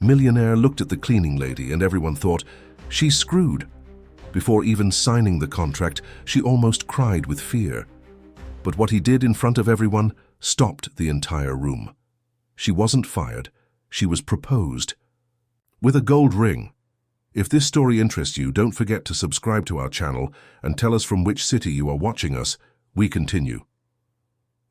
Millionaire looked at the cleaning lady and everyone thought, she's screwed. Before even signing the contract, she almost cried with fear. But what he did in front of everyone stopped the entire room. She wasn't fired, she was proposed. With a gold ring. If this story interests you, don't forget to subscribe to our channel and tell us from which city you are watching us. We continue.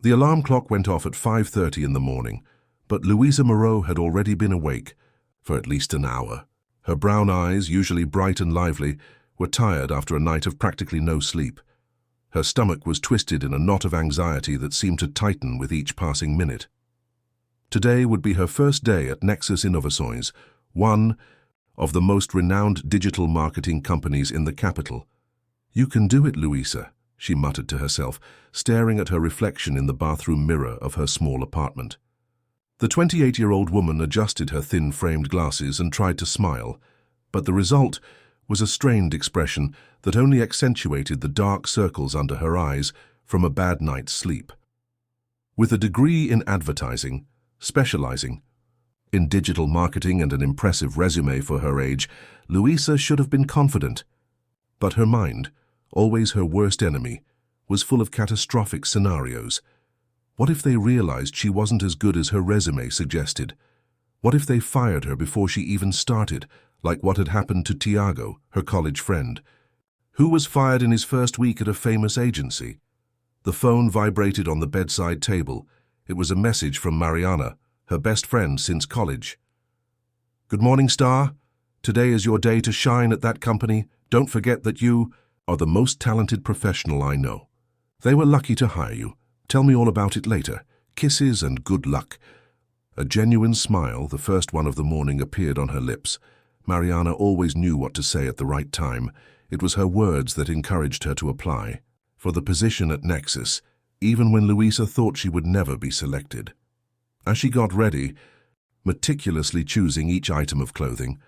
The alarm clock went off at 5:30 in the morning, but Louisa Moreau had already been awake for at least an hour. Her brown eyes, usually bright and lively, were tired after a night of practically no sleep. Her stomach was twisted in a knot of anxiety that seemed to tighten with each passing minute. Today would be her first day at Nexus Innovações, one of the most renowned digital marketing companies in the capital. "You can do it, Louisa," she muttered to herself, staring at her reflection in the bathroom mirror of her small apartment. The 28-year-old woman adjusted her thin-framed glasses and tried to smile, but the result was a strained expression that only accentuated the dark circles under her eyes from a bad night's sleep. With a degree in advertising, specializing in digital marketing and an impressive resume for her age, Louisa should have been confident. But her mind, always her worst enemy, was full of catastrophic scenarios. What if they realized she wasn't as good as her resume suggested? What if they fired her before she even started, like what had happened to Tiago, her college friend? Who was fired in his first week at a famous agency? The phone vibrated on the bedside table. It was a message from Mariana, her best friend since college. "Good morning, Star. Today is your day to shine at that company. Don't forget that you are the most talented professional I know. They were lucky to hire you. Tell me all about it later. Kisses and good luck." A genuine smile, the first one of the morning, appeared on her lips. Mariana always knew what to say at the right time. It was her words that encouraged her to apply for the position at Nexus, even when Louisa thought she would never be selected. As she got ready, meticulously choosing each item of clothing,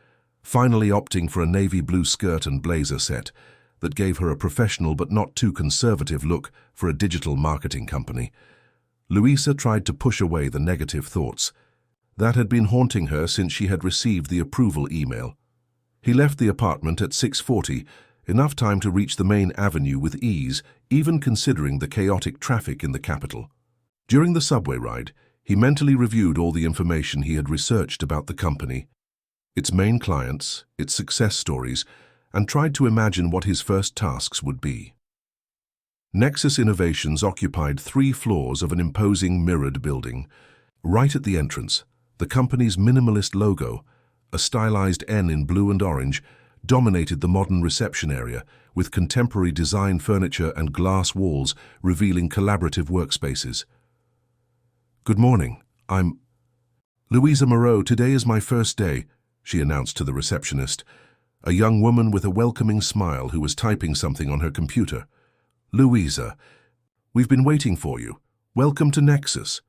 finally opting for a navy blue skirt and blazer set that gave her a professional but not too conservative look for a digital marketing company, Louisa tried to push away the negative thoughts that had been haunting her since she had received the approval email. He left the apartment at 6:40, enough time to reach the main avenue with ease, even considering the chaotic traffic in the capital. During the subway ride, he mentally reviewed all the information he had researched about the company, its main clients, its success stories, and tried to imagine what his first tasks would be. Nexus Innovations occupied 3 floors of an imposing mirrored building. Right at the entrance, the company's minimalist logo, a stylized N in blue and orange, dominated the modern reception area, with contemporary design furniture and glass walls revealing collaborative workspaces. "Good morning, I'm Louisa Moreau. Today is my first day," she announced to the receptionist, a young woman with a welcoming smile who was typing something on her computer. "Louisa, we've been waiting for you. Welcome to Nexus."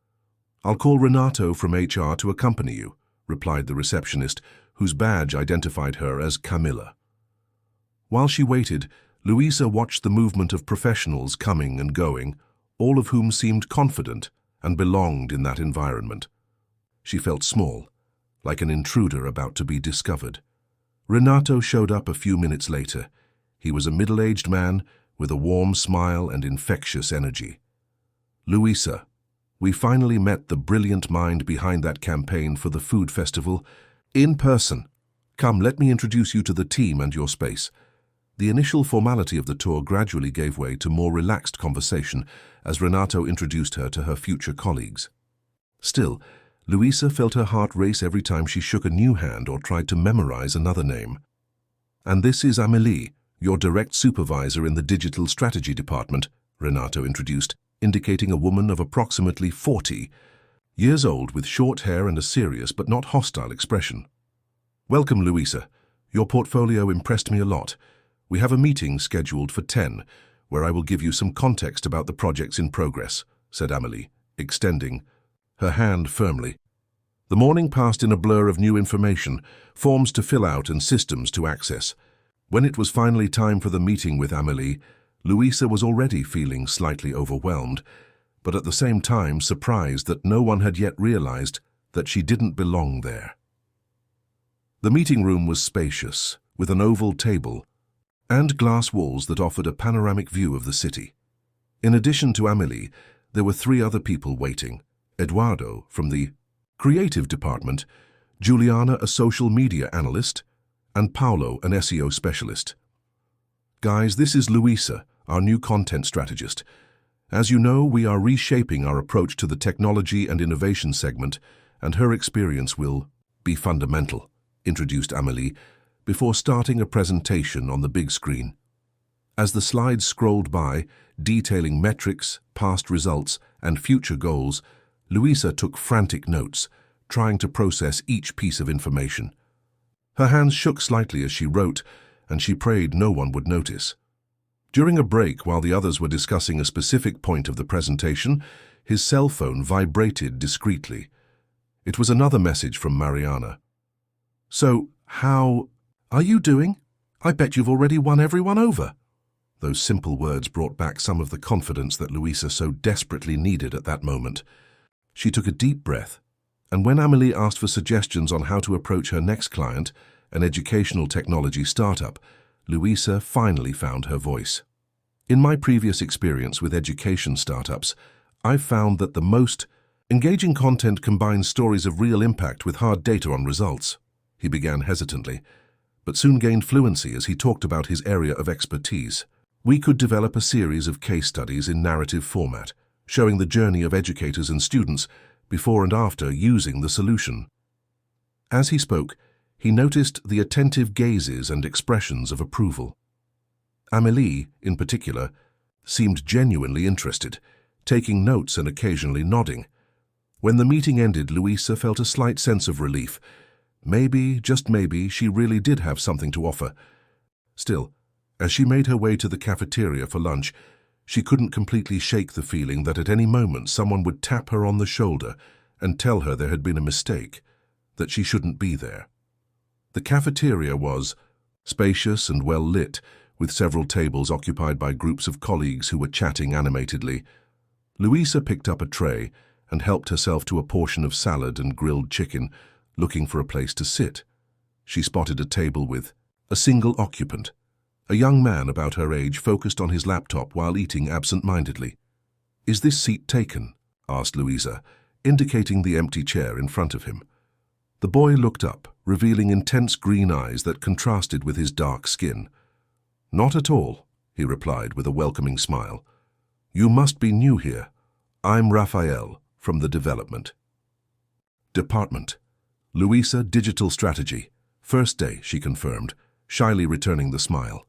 "I'll call Renato from HR to accompany you," replied the receptionist, whose badge identified her as Camilla. While she waited, Louisa watched the movement of professionals coming and going, all of whom seemed confident and belonged in that environment. She felt small, like an intruder about to be discovered. Renato showed up a few minutes later. He was a middle-aged man with a warm smile and infectious energy. "Louisa, we finally met the brilliant mind behind that campaign for the food festival in person. Come, let me introduce you to the team and your space." The initial formality of the tour gradually gave way to more relaxed conversation as Renato introduced her to her future colleagues. Still, Louisa felt her heart race every time she shook a new hand or tried to memorize another name. "And this is Amélie, your direct supervisor in the digital strategy department," Renato introduced, indicating a woman of approximately 40 years old with short hair and a serious but not hostile expression. "Welcome, Louisa. Your portfolio impressed me a lot. We have a meeting scheduled for 10, where I will give you some context about the projects in progress," said Amélie, extending her hand firmly. The morning passed in a blur of new information, forms to fill out and systems to access. When it was finally time for the meeting with Amélie, Louisa was already feeling slightly overwhelmed, but at the same time surprised that no one had yet realized that she didn't belong there. The meeting room was spacious, with an oval table and glass walls that offered a panoramic view of the city. In addition to Amélie, there were 3 other people waiting: Eduardo from the creative department, Juliana, a social media analyst, and Paolo, an SEO specialist. Guys, this is Luisa, our new content strategist. As you know, we are reshaping our approach to the technology and innovation segment, and her experience will be fundamental, introduced Amélie, before starting a presentation on the big screen. As the slides scrolled by, detailing metrics, past results, and future goals, Luisa took frantic notes, trying to process each piece of information. Her hands shook slightly as she wrote, and she prayed no one would notice. During a break, while the others were discussing a specific point of the presentation, his cell phone vibrated discreetly. It was another message from Mariana. "So, how are you doing? I bet you've already won everyone over." Those simple words brought back some of the confidence that Luisa so desperately needed at that moment. She took a deep breath, and when Amélie asked for suggestions on how to approach her next client, an educational technology startup, Luisa finally found her voice. "In my previous experience with education startups, I've found that the most engaging content combines stories of real impact with hard data on results." He began hesitantly, but soon gained fluency as he talked about his area of expertise. "We could develop a series of case studies in narrative format, showing the journey of educators and students before and after using the solution." As he spoke, he noticed the attentive gazes and expressions of approval. Amélie, in particular, seemed genuinely interested, taking notes and occasionally nodding. When the meeting ended, Luisa felt a slight sense of relief. Maybe, just maybe, she really did have something to offer. Still, as she made her way to the cafeteria for lunch, she couldn't completely shake the feeling that at any moment someone would tap her on the shoulder and tell her there had been a mistake, that she shouldn't be there. The cafeteria was spacious and well lit, with several tables occupied by groups of colleagues who were chatting animatedly. Luisa picked up a tray and helped herself to a portion of salad and grilled chicken, looking for a place to sit. She spotted a table with a single occupant, a young man about her age focused on his laptop while eating absent-mindedly. "Is this seat taken?" asked Luisa, indicating the empty chair in front of him. The boy looked up, revealing intense green eyes that contrasted with his dark skin. "Not at all," he replied with a welcoming smile. "You must be new here. I'm Raphael, from the development department. Luisa, digital strategy. First day," she confirmed, shyly returning the smile.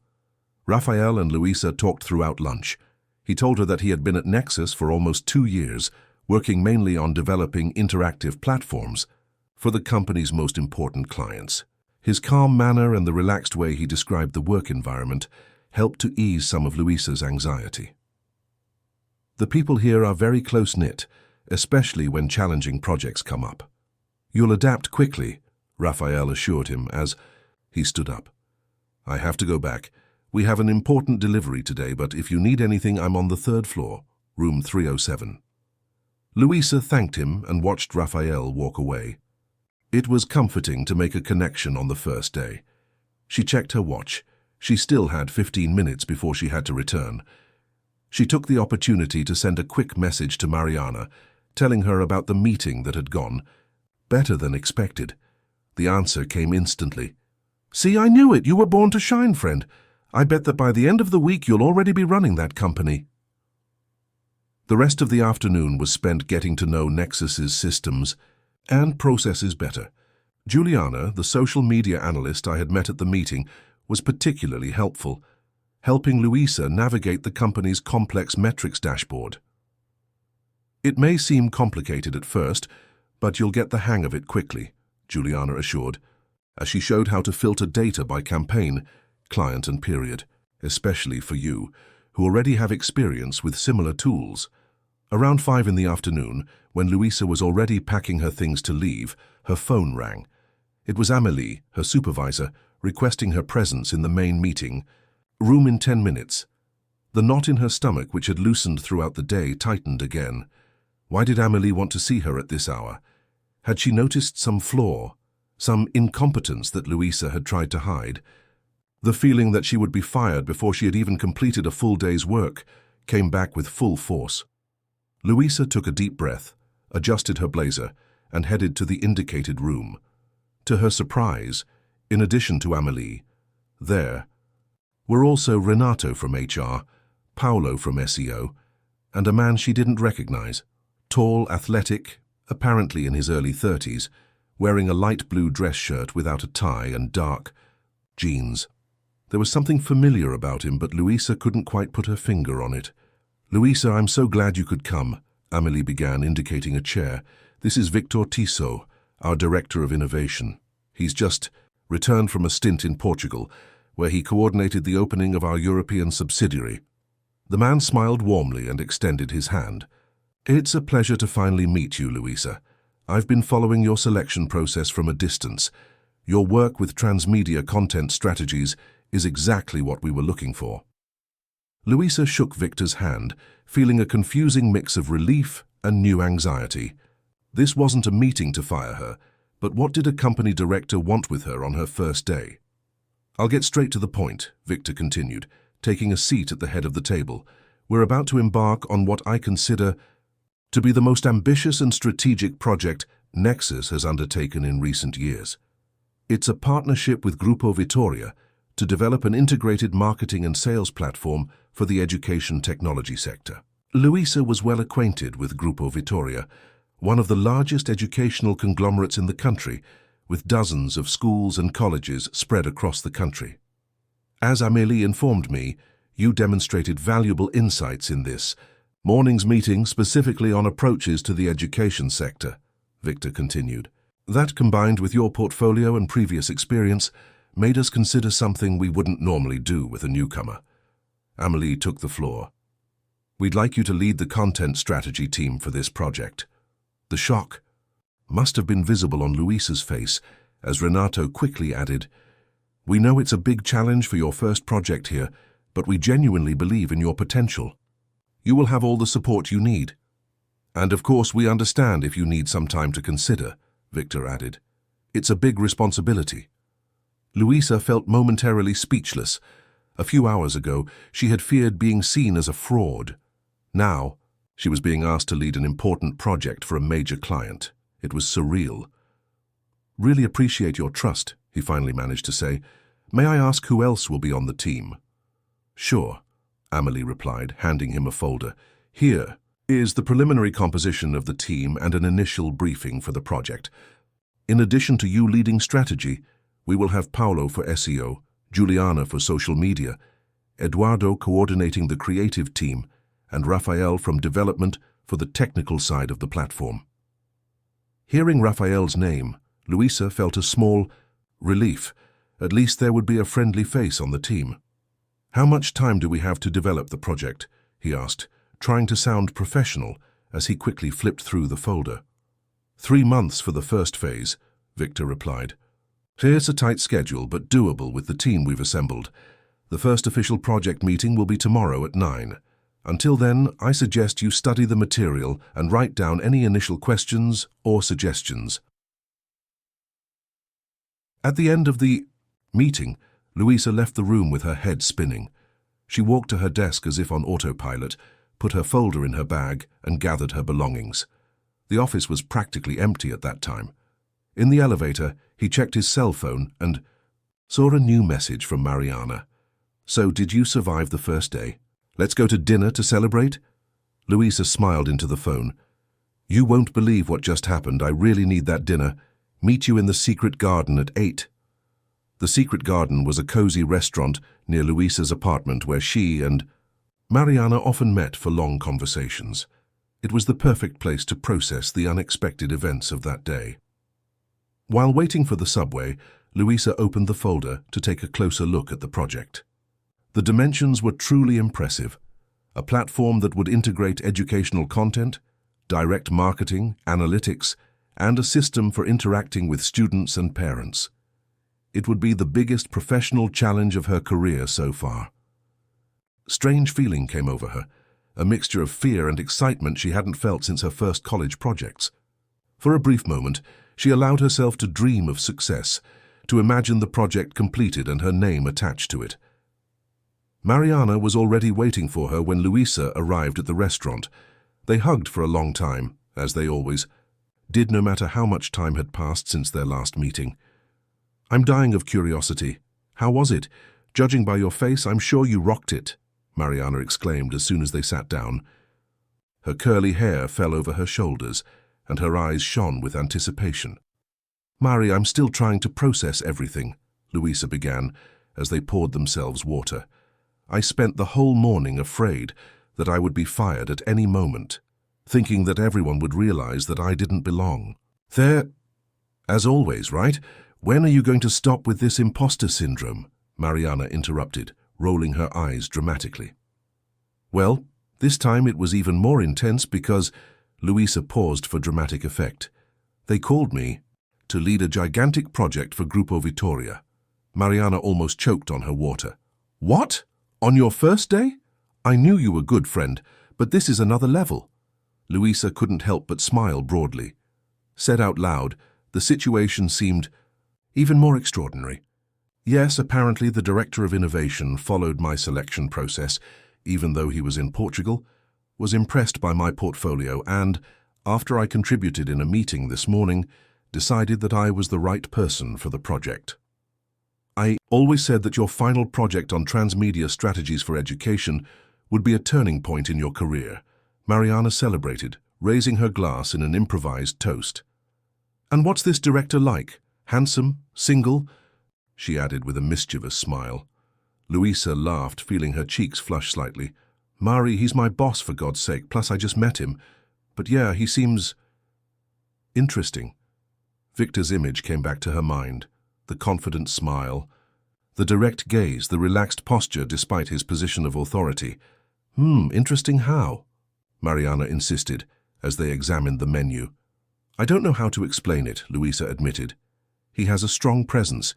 Raphael and Luisa talked throughout lunch. He told her that he had been at Nexus for almost 2 years, working mainly on developing interactive platforms for the company's most important clients. His calm manner and the relaxed way he described the work environment helped to ease some of Luisa's anxiety. "The people here are very close-knit, especially when challenging projects come up. You'll adapt quickly," Raphael assured him as he stood up. "I have to go back. We have an important delivery today, but if you need anything, I'm on the 3rd floor, room 307. Luisa thanked him and watched Raphael walk away. It was comforting to make a connection on the first day. She checked her watch. She still had 15 minutes before she had to return. She took the opportunity to send a quick message to Mariana, telling her about the meeting that had gone better than expected. The answer came instantly. "See, I knew it. You were born to shine, friend. I bet that by the end of the week you'll already be running that company." The rest of the afternoon was spent getting to know Nexus's systems and processes better. Juliana, the social media analyst I had met at the meeting, was particularly helpful, helping Luisa navigate the company's complex metrics dashboard. "It may seem complicated at first, but you'll get the hang of it quickly," Juliana assured, as she showed how to filter data by campaign, client and period, especially for you, who already have experience with similar tools. Around 5 in the afternoon, when Luisa was already packing her things to leave, her phone rang. It was Amélie, her supervisor, requesting her presence in the main meeting. Room in 10 minutes. The knot in her stomach, which had loosened throughout the day, tightened again. Why did Amélie want to see her at this hour? Had she noticed some flaw, some incompetence that Louisa had tried to hide. The feeling that she would be fired before she had even completed a full day's work came back with full force. Louisa took a deep breath, adjusted her blazer, and headed to the indicated room. To her surprise, in addition to Amélie, there were also Renato from HR, Paolo from SEO, and a man she didn't recognize, tall, athletic, apparently in his early 30s, wearing a light blue dress shirt without a tie and dark jeans. There was something familiar about him, but Louisa couldn't quite put her finger on it. "Louisa, I'm so glad you could come," Amélie began, indicating a chair. "This is Victor Tissot, our Director of Innovation. He's just returned from a stint in Portugal, where he coordinated the opening of our European subsidiary." The man smiled warmly and extended his hand. "It's a pleasure to finally meet you, Louisa. I've been following your selection process from a distance. Your work with transmedia content strategies is exactly what we were looking for." Louisa shook Victor's hand, feeling a confusing mix of relief and new anxiety. This wasn't a meeting to fire her, but what did a company director want with her on her first day? "I'll get straight to the point," Victor continued, taking a seat at the head of the table. "We're about to embark on what I consider to be the most ambitious and strategic project Nexus has undertaken in recent years. It's a partnership with Grupo Vitoria to develop an integrated marketing and sales platform for the education technology sector." Louisa was well acquainted with Grupo Vitoria, one of the largest educational conglomerates in the country, with dozens of schools and colleges spread across the country. "As Amélie informed me, you demonstrated valuable insights in this morning's meeting specifically on approaches to the education sector," Victor continued. "That, combined with your portfolio and previous experience, made us consider something we wouldn't normally do with a newcomer." Amélie took the floor. "We'd like you to lead the content strategy team for this project." The shock must have been visible on Louisa's face as Renato quickly added, "We know it's a big challenge for your first project here, but we genuinely believe in your potential. You will have all the support you need. And of course we understand if you need some time to consider," Victor added. "It's a big responsibility." Louisa felt momentarily speechless. A few hours ago, she had feared being seen as a fraud. Now, she was being asked to lead an important project for a major client. It was surreal. "Really appreciate your trust," he finally managed to say. "May I ask who else will be on the team?" "Sure," Amélie replied, handing him a folder. "Here is the preliminary composition of the team and an initial briefing for the project. In addition to you leading strategy, we will have Paolo for SEO, Juliana for social media, Eduardo coordinating the creative team, and Rafael from development for the technical side of the platform." Hearing Rafael's name, Louisa felt a small relief. At least there would be a friendly face on the team. "How much time do we have to develop the project?" he asked, trying to sound professional as he quickly flipped through the folder. 3 months for the first phase," Victor replied. "Here's a tight schedule, but doable with the team we've assembled. The first official project meeting will be tomorrow at 9. Until then, I suggest you study the material and write down any initial questions or suggestions." At the end of the meeting, Louisa left the room with her head spinning. She walked to her desk as if on autopilot, put her folder in her bag, and gathered her belongings. The office was practically empty at that time. In the elevator, he checked his cell phone and saw a new message from Mariana. "So, did you survive the first day? Let's go to dinner to celebrate?" Louisa smiled into the phone. "You won't believe what just happened. I really need that dinner. Meet you in the Secret Garden at 8. The Secret Garden was a cozy restaurant near Louisa's apartment where she and Mariana often met for long conversations. It was the perfect place to process the unexpected events of that day. While waiting for the subway, Louisa opened the folder to take a closer look at the project. The dimensions were truly impressive. A platform that would integrate educational content, direct marketing, analytics, and a system for interacting with students and parents. It would be the biggest professional challenge of her career so far. Strange feeling came over her, a mixture of fear and excitement she hadn't felt since her first college projects. For a brief moment, She allowed herself to dream of success, to imagine the project completed and her name attached to it. Mariana was already waiting for her when Luisa arrived at the restaurant. They hugged for a long time, as they always did, no matter how much time had passed since their last meeting. "I'm dying of curiosity. How was it? Judging by your face, I'm sure you rocked it," Mariana exclaimed as soon as they sat down. Her curly hair fell over her shoulders, and her eyes shone with anticipation. "Mari, I'm still trying to process everything," Luisa began, as they poured themselves water. "I spent the whole morning afraid that I would be fired at any moment, thinking that everyone would realize that I didn't belong. As always, right? When are you going to stop with this imposter syndrome?" Mariana interrupted, rolling her eyes dramatically. "Well, this time it was even more intense because," Luisa paused for dramatic effect, "they called me to lead a gigantic project for Grupo Vittoria." Mariana almost choked on her water. "What? On your first day? I knew you were good, friend, but this is another level." Luisa couldn't help but smile broadly. Said out loud, the situation seemed even more extraordinary. "Yes, apparently the Director of Innovation followed my selection process, even though he was in Portugal, was impressed by my portfolio and, after I contributed in a meeting this morning, decided that I was the right person for the project. I always said that your final project on transmedia strategies for education would be a turning point in your career." Mariana celebrated, raising her glass in an improvised toast. "And what's this director like? Handsome? Single?" she added with a mischievous smile. Luisa laughed, feeling her cheeks flush slightly. "Mari, he's my boss, for God's sake, plus I just met him. But yeah, he seems interesting." Victor's image came back to her mind, the confident smile, the direct gaze, the relaxed posture despite his position of authority. Interesting how?" Mariana insisted, as they examined the menu. "I don't know how to explain it," Luisa admitted. "He has a strong presence.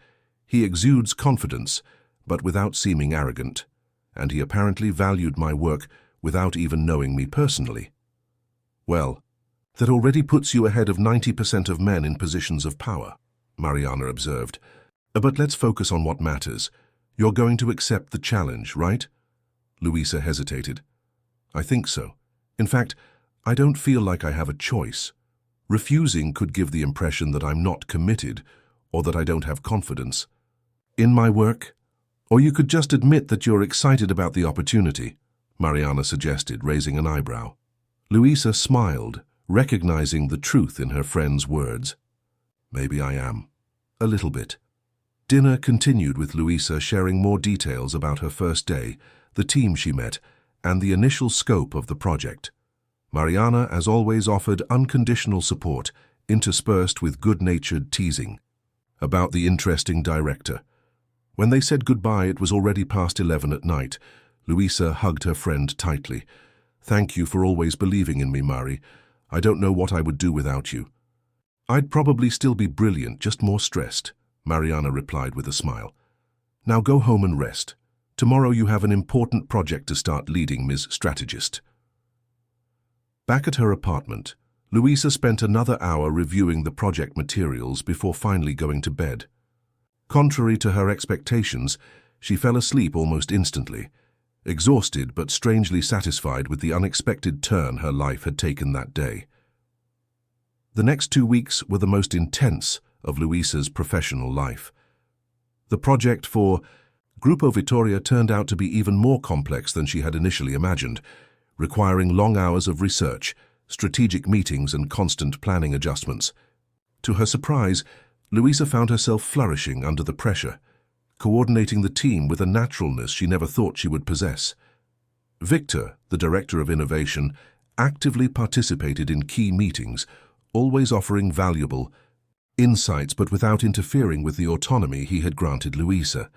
He exudes confidence, but without seeming arrogant. And he apparently valued my work without even knowing me personally." "Well, that already puts you ahead of 90% of men in positions of power," Mariana observed. "But let's focus on what matters. You're going to accept the challenge, right?" Luisa hesitated. "I think so. In fact, I don't feel like I have a choice. Refusing could give the impression that I'm not committed or that I don't have confidence in my work. Or you could just admit that you're excited about the opportunity," Mariana suggested, raising an eyebrow. Luisa smiled, recognizing the truth in her friend's words. "Maybe I am. A little bit." Dinner continued with Luisa sharing more details about her first day, the team she met, and the initial scope of the project. Mariana, as always, offered unconditional support, interspersed with good-natured teasing about the interesting director. When they said goodbye, it was already past 11 at night. Luisa hugged her friend tightly. "Thank you for always believing in me, Mari. I don't know what I would do without you." "I'd probably still be brilliant, just more stressed," Mariana replied with a smile. "Now go home and rest. Tomorrow you have an important project to start leading, Ms. Strategist." Back at her apartment, Luisa spent another hour reviewing the project materials before finally going to bed. Contrary to her expectations, she fell asleep almost instantly, exhausted but strangely satisfied with the unexpected turn her life had taken that day. The next 2 weeks were the most intense of Luisa's professional life. The project for Grupo Vittoria turned out to be even more complex than she had initially imagined, requiring long hours of research, strategic meetings, and constant planning adjustments. To her surprise, Luisa found herself flourishing under the pressure, coordinating the team with a naturalness she never thought she would possess. Victor, the Director of Innovation, actively participated in key meetings, always offering valuable insights but without interfering with the autonomy he had granted Luisa.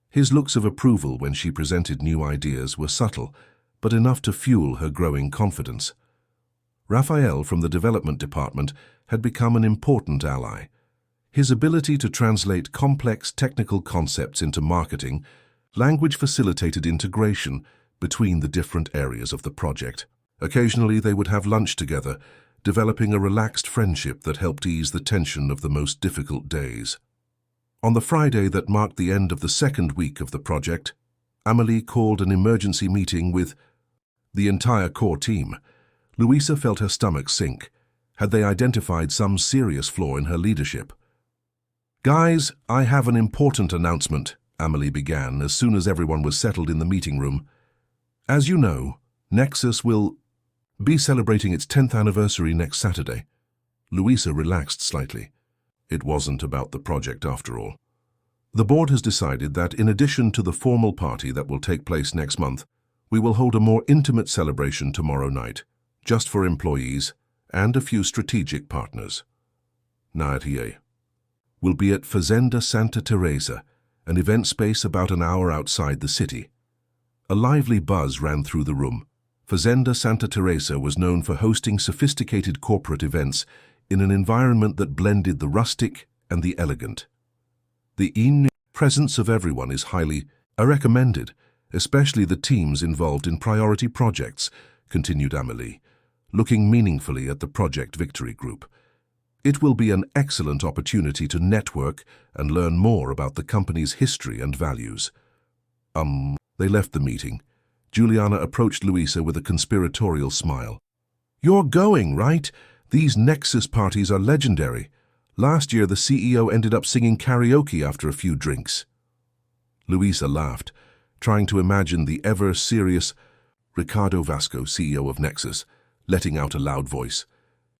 His looks of approval when she presented new ideas were subtle, but enough to fuel her growing confidence. Raphael from the development department had become an important ally. His ability to translate complex technical concepts into marketing language facilitated integration between the different areas of the project. Occasionally they would have lunch together, developing a relaxed friendship that helped ease the tension of the most difficult days. On the Friday that marked the end of the second week of the project, Amélie called an emergency meeting with the entire core team. Louisa felt her stomach sink. Had they identified some serious flaw in her leadership? "Guys, I have an important announcement," Amélie began as soon as everyone was settled in the meeting room. "As you know, Nexus will be celebrating its 10th anniversary next Saturday." Louisa relaxed slightly. It wasn't about the project after all. "The board has decided that in addition to the formal party that will take place next month, we will hold a more intimate celebration tomorrow night, just for employees and a few strategic partners. Nadia will be at Fazenda Santa Teresa, an event space about an hour outside the city." A lively buzz ran through the room. Fazenda Santa Teresa was known for hosting sophisticated corporate events in an environment that blended the rustic and the elegant. The presence of everyone is highly recommended, especially the teams involved in priority projects, continued Amélie, looking meaningfully at the Project Victory group. "It will be an excellent opportunity to network and learn more about the company's history and values." They left the meeting. Juliana approached Louisa with a conspiratorial smile. "You're going, right? These Nexus parties are legendary. Last year, the CEO ended up singing karaoke after a few drinks." Louisa laughed, trying to imagine the ever-serious Ricardo Vasco, CEO of Nexus, letting out a loud voice.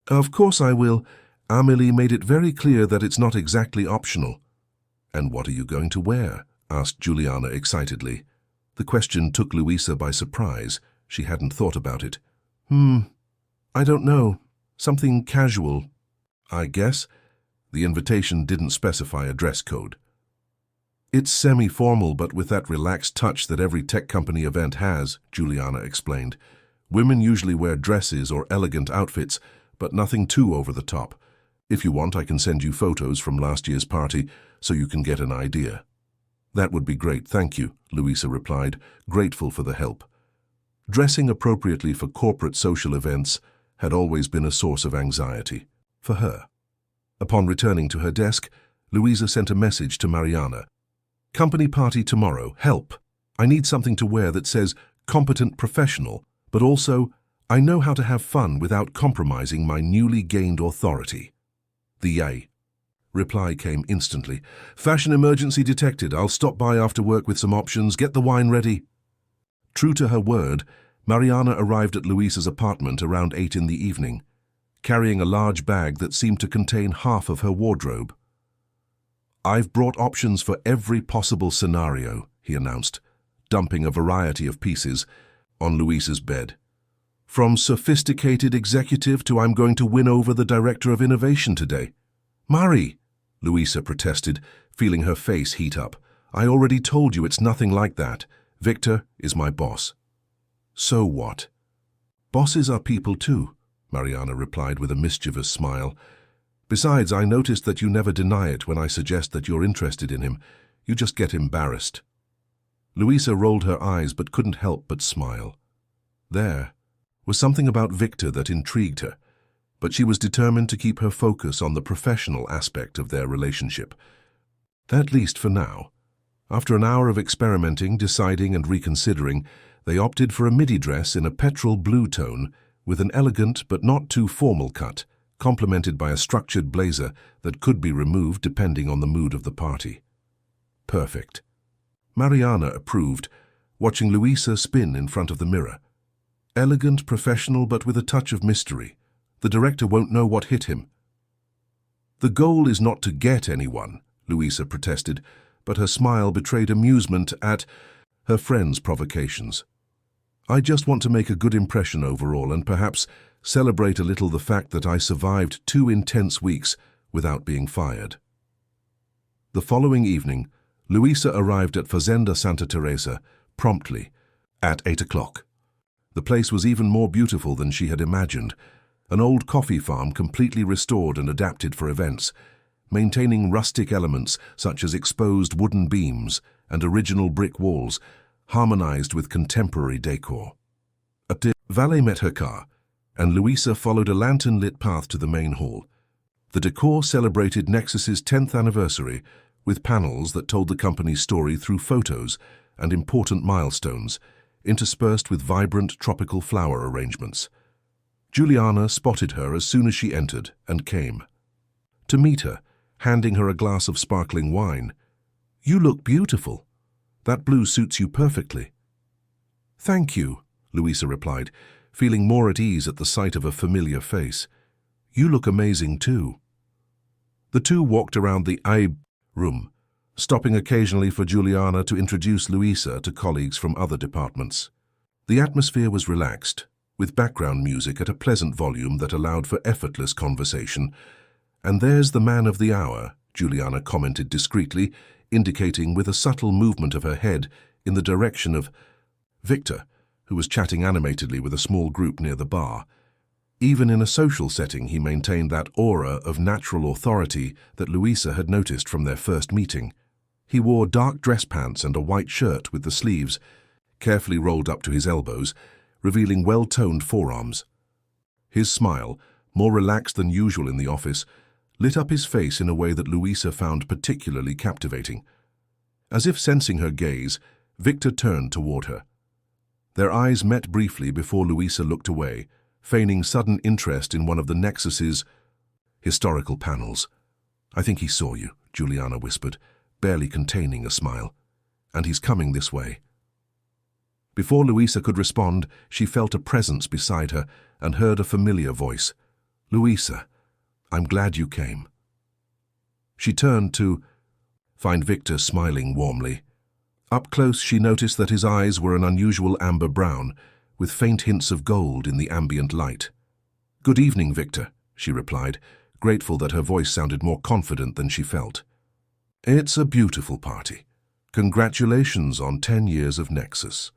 "Of course I will. Amélie made it very clear that it's not exactly optional." "And what are you going to wear?" asked Juliana excitedly. The question took Louisa by surprise. She hadn't thought about it. I don't know. Something casual, I guess." The invitation didn't specify a dress code. "It's semi-formal, but with that relaxed touch that every tech company event has," Juliana explained. "Women usually wear dresses or elegant outfits, but nothing too over the top. If you want, I can send you photos from last year's party so you can get an idea." "That would be great, thank you," Louisa replied, grateful for the help. Dressing appropriately for corporate social events had always been a source of anxiety for her. Upon returning to her desk, Louisa sent a message to Mariana. "Company party tomorrow. Help. I need something to wear that says competent professional, but also I know how to have fun without compromising my newly gained authority." The yay reply came instantly. "Fashion emergency detected. I'll stop by after work with some options. Get the wine ready." True to her word, Mariana arrived at Louisa's apartment around 8 in the evening, carrying a large bag that seemed to contain half of her wardrobe. "I've brought options for every possible scenario," he announced, dumping a variety of pieces on Louisa's bed. "From sophisticated executive to I'm going to win over the director of innovation today." "Mari," Louisa protested, feeling her face heat up. "I already told you it's nothing like that. Victor is my boss." "So what?" "Bosses are people too," Mariana replied with a mischievous smile. "Besides, I noticed that you never deny it when I suggest that you're interested in him. You just get embarrassed." Louisa rolled her eyes but couldn't help but smile. There was something about Victor that intrigued her, but she was determined to keep her focus on the professional aspect of their relationship. At least for now. After an hour of experimenting, deciding and reconsidering, they opted for a midi dress in a petrol blue tone with an elegant but not too formal cut, complemented by a structured blazer that could be removed depending on the mood of the party. Perfect. Mariana approved, watching Louisa spin in front of the mirror. Elegant, professional, but with a touch of mystery. The director won't know what hit him. "The goal is not to get anyone," Louisa protested, but her smile betrayed amusement at her friend's provocations. "I just want to make a good impression overall and perhaps celebrate a little the fact that I survived 2 intense weeks without being fired." The following evening, Louisa arrived at Fazenda Santa Teresa promptly at 8 o'clock. The place was even more beautiful than she had imagined, an old coffee farm completely restored and adapted for events, maintaining rustic elements such as exposed wooden beams and original brick walls, harmonized with contemporary decor. A valet met her car, and Louisa followed a lantern-lit path to the main hall. The decor celebrated Nexus's 10th anniversary with panels that told the company's story through photos and important milestones, interspersed with vibrant tropical flower arrangements. Juliana spotted her as soon as she entered and came to meet her, handing her a glass of sparkling wine. "You look beautiful. That blue suits you perfectly." "Thank you," Louisa replied, feeling more at ease at the sight of a familiar face. "You look amazing too." The two walked around the room, stopping occasionally for Juliana to introduce Louisa to colleagues from other departments. The atmosphere was relaxed, with background music at a pleasant volume that allowed for effortless conversation. "And there's the man of the hour," Juliana commented discreetly, indicating with a subtle movement of her head in the direction of Victor, who was chatting animatedly with a small group near the bar. Even in a social setting, he maintained that aura of natural authority that Louisa had noticed from their first meeting. He wore dark dress pants and a white shirt with the sleeves carefully rolled up to his elbows, revealing well-toned forearms. His smile, more relaxed than usual in the office, lit up his face in a way that Louisa found particularly captivating. As if sensing her gaze, Victor turned toward her. Their eyes met briefly before Louisa looked away, feigning sudden interest in one of the Nexus's historical panels. "I think he saw you," Juliana whispered, barely containing a smile. "And he's coming this way." Before Louisa could respond, she felt a presence beside her and heard a familiar voice. "Louisa, I'm glad you came." She turned to find Victor smiling warmly. Up close, she noticed that his eyes were an unusual amber brown, with faint hints of gold in the ambient light. "Good evening, Victor," she replied, grateful that her voice sounded more confident than she felt. "It's a beautiful party. Congratulations on 10 years of Nexus."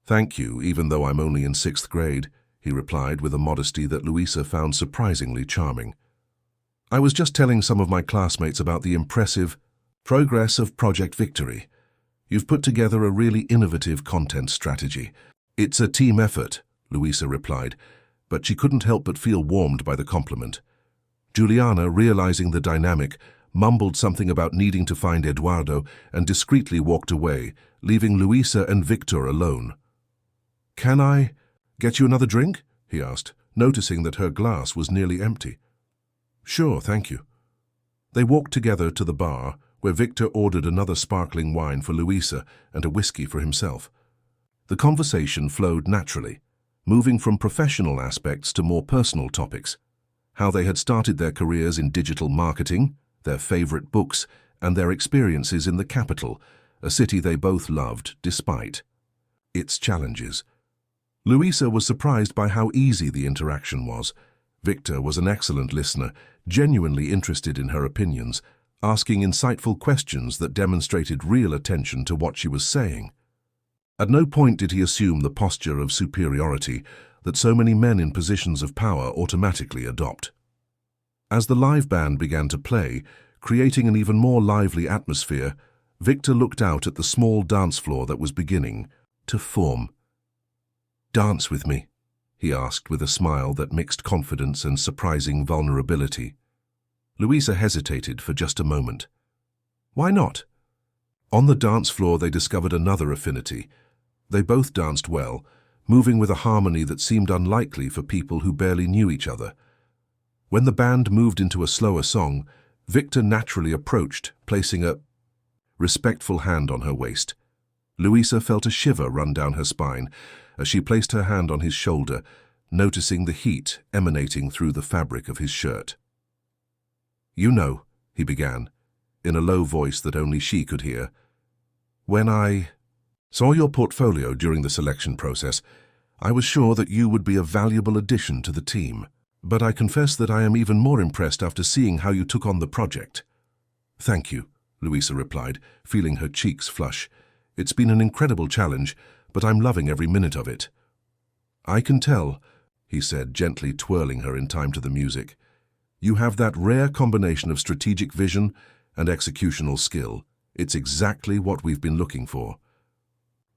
"Thank you, even though I'm only in 6th grade," he replied with a modesty that Louisa found surprisingly charming. "I was just telling some of my classmates about the impressive progress of Project Victory. You've put together a really innovative content strategy." "It's a team effort," Louisa replied, but she couldn't help but feel warmed by the compliment. Juliana, realizing the dynamic, mumbled something about needing to find Eduardo and discreetly walked away, leaving Louisa and Victor alone. "Can I get you another drink?" he asked, noticing that her glass was nearly empty. "Sure, thank you." They walked together to the bar, where Victor ordered another sparkling wine for Louisa and a whiskey for himself. The conversation flowed naturally, moving from professional aspects to more personal topics. How they had started their careers in digital marketing, their favorite books, and their experiences in the capital, a city they both loved despite its challenges. Louisa was surprised by how easy the interaction was. Victor was an excellent listener, genuinely interested in her opinions, asking insightful questions that demonstrated real attention to what she was saying. At no point did he assume the posture of superiority that so many men in positions of power automatically adopt. As the live band began to play, creating an even more lively atmosphere, Victor looked out at the small dance floor that was beginning to form. "Dance with me?" he asked with a smile that mixed confidence and surprising vulnerability. Louisa hesitated for just a moment. "Why not?" On the dance floor they discovered another affinity. They both danced well, moving with a harmony that seemed unlikely for people who barely knew each other. When the band moved into a slower song, Victor naturally approached, placing a respectful hand on her waist. Louisa felt a shiver run down her spine as she placed her hand on his shoulder, noticing the heat emanating through the fabric of his shirt. "You know," he began, in a low voice that only she could hear, "when I saw your portfolio during the selection process, I was sure that you would be a valuable addition to the team. But I confess that I am even more impressed after seeing how you took on the project." "Thank you," Louisa replied, feeling her cheeks flush. "It's been an incredible challenge, but I'm loving every minute of it." "I can tell," he said, gently twirling her in time to the music. "You have that rare combination of strategic vision and executional skill. It's exactly what we've been looking for."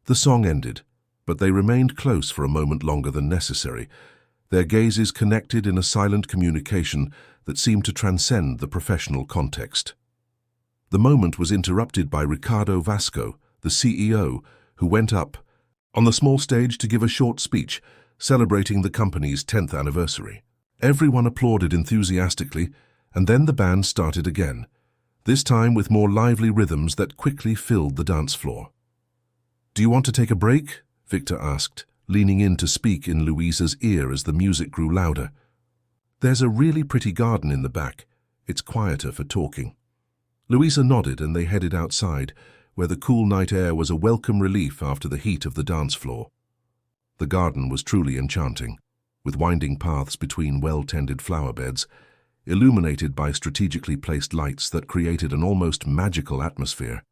The song ended, but they remained close for a moment longer than necessary. Their gazes connected in a silent communication that seemed to transcend the professional context. The moment was interrupted by Ricardo Vasco, the CEO, who went up on the small stage to give a short speech celebrating the company's 10th anniversary. Everyone applauded enthusiastically, and then the band started again, this time with more lively rhythms that quickly filled the dance floor. "Do you want to take a break?" Victor asked, leaning in to speak in Louisa's ear as the music grew louder. "There's a really pretty garden in the back. It's quieter for talking." Louisa nodded and they headed outside, where the cool night air was a welcome relief after the heat of the dance floor. The garden was truly enchanting, with winding paths between well-tended flower beds, illuminated by strategically placed lights that created an almost magical atmosphere.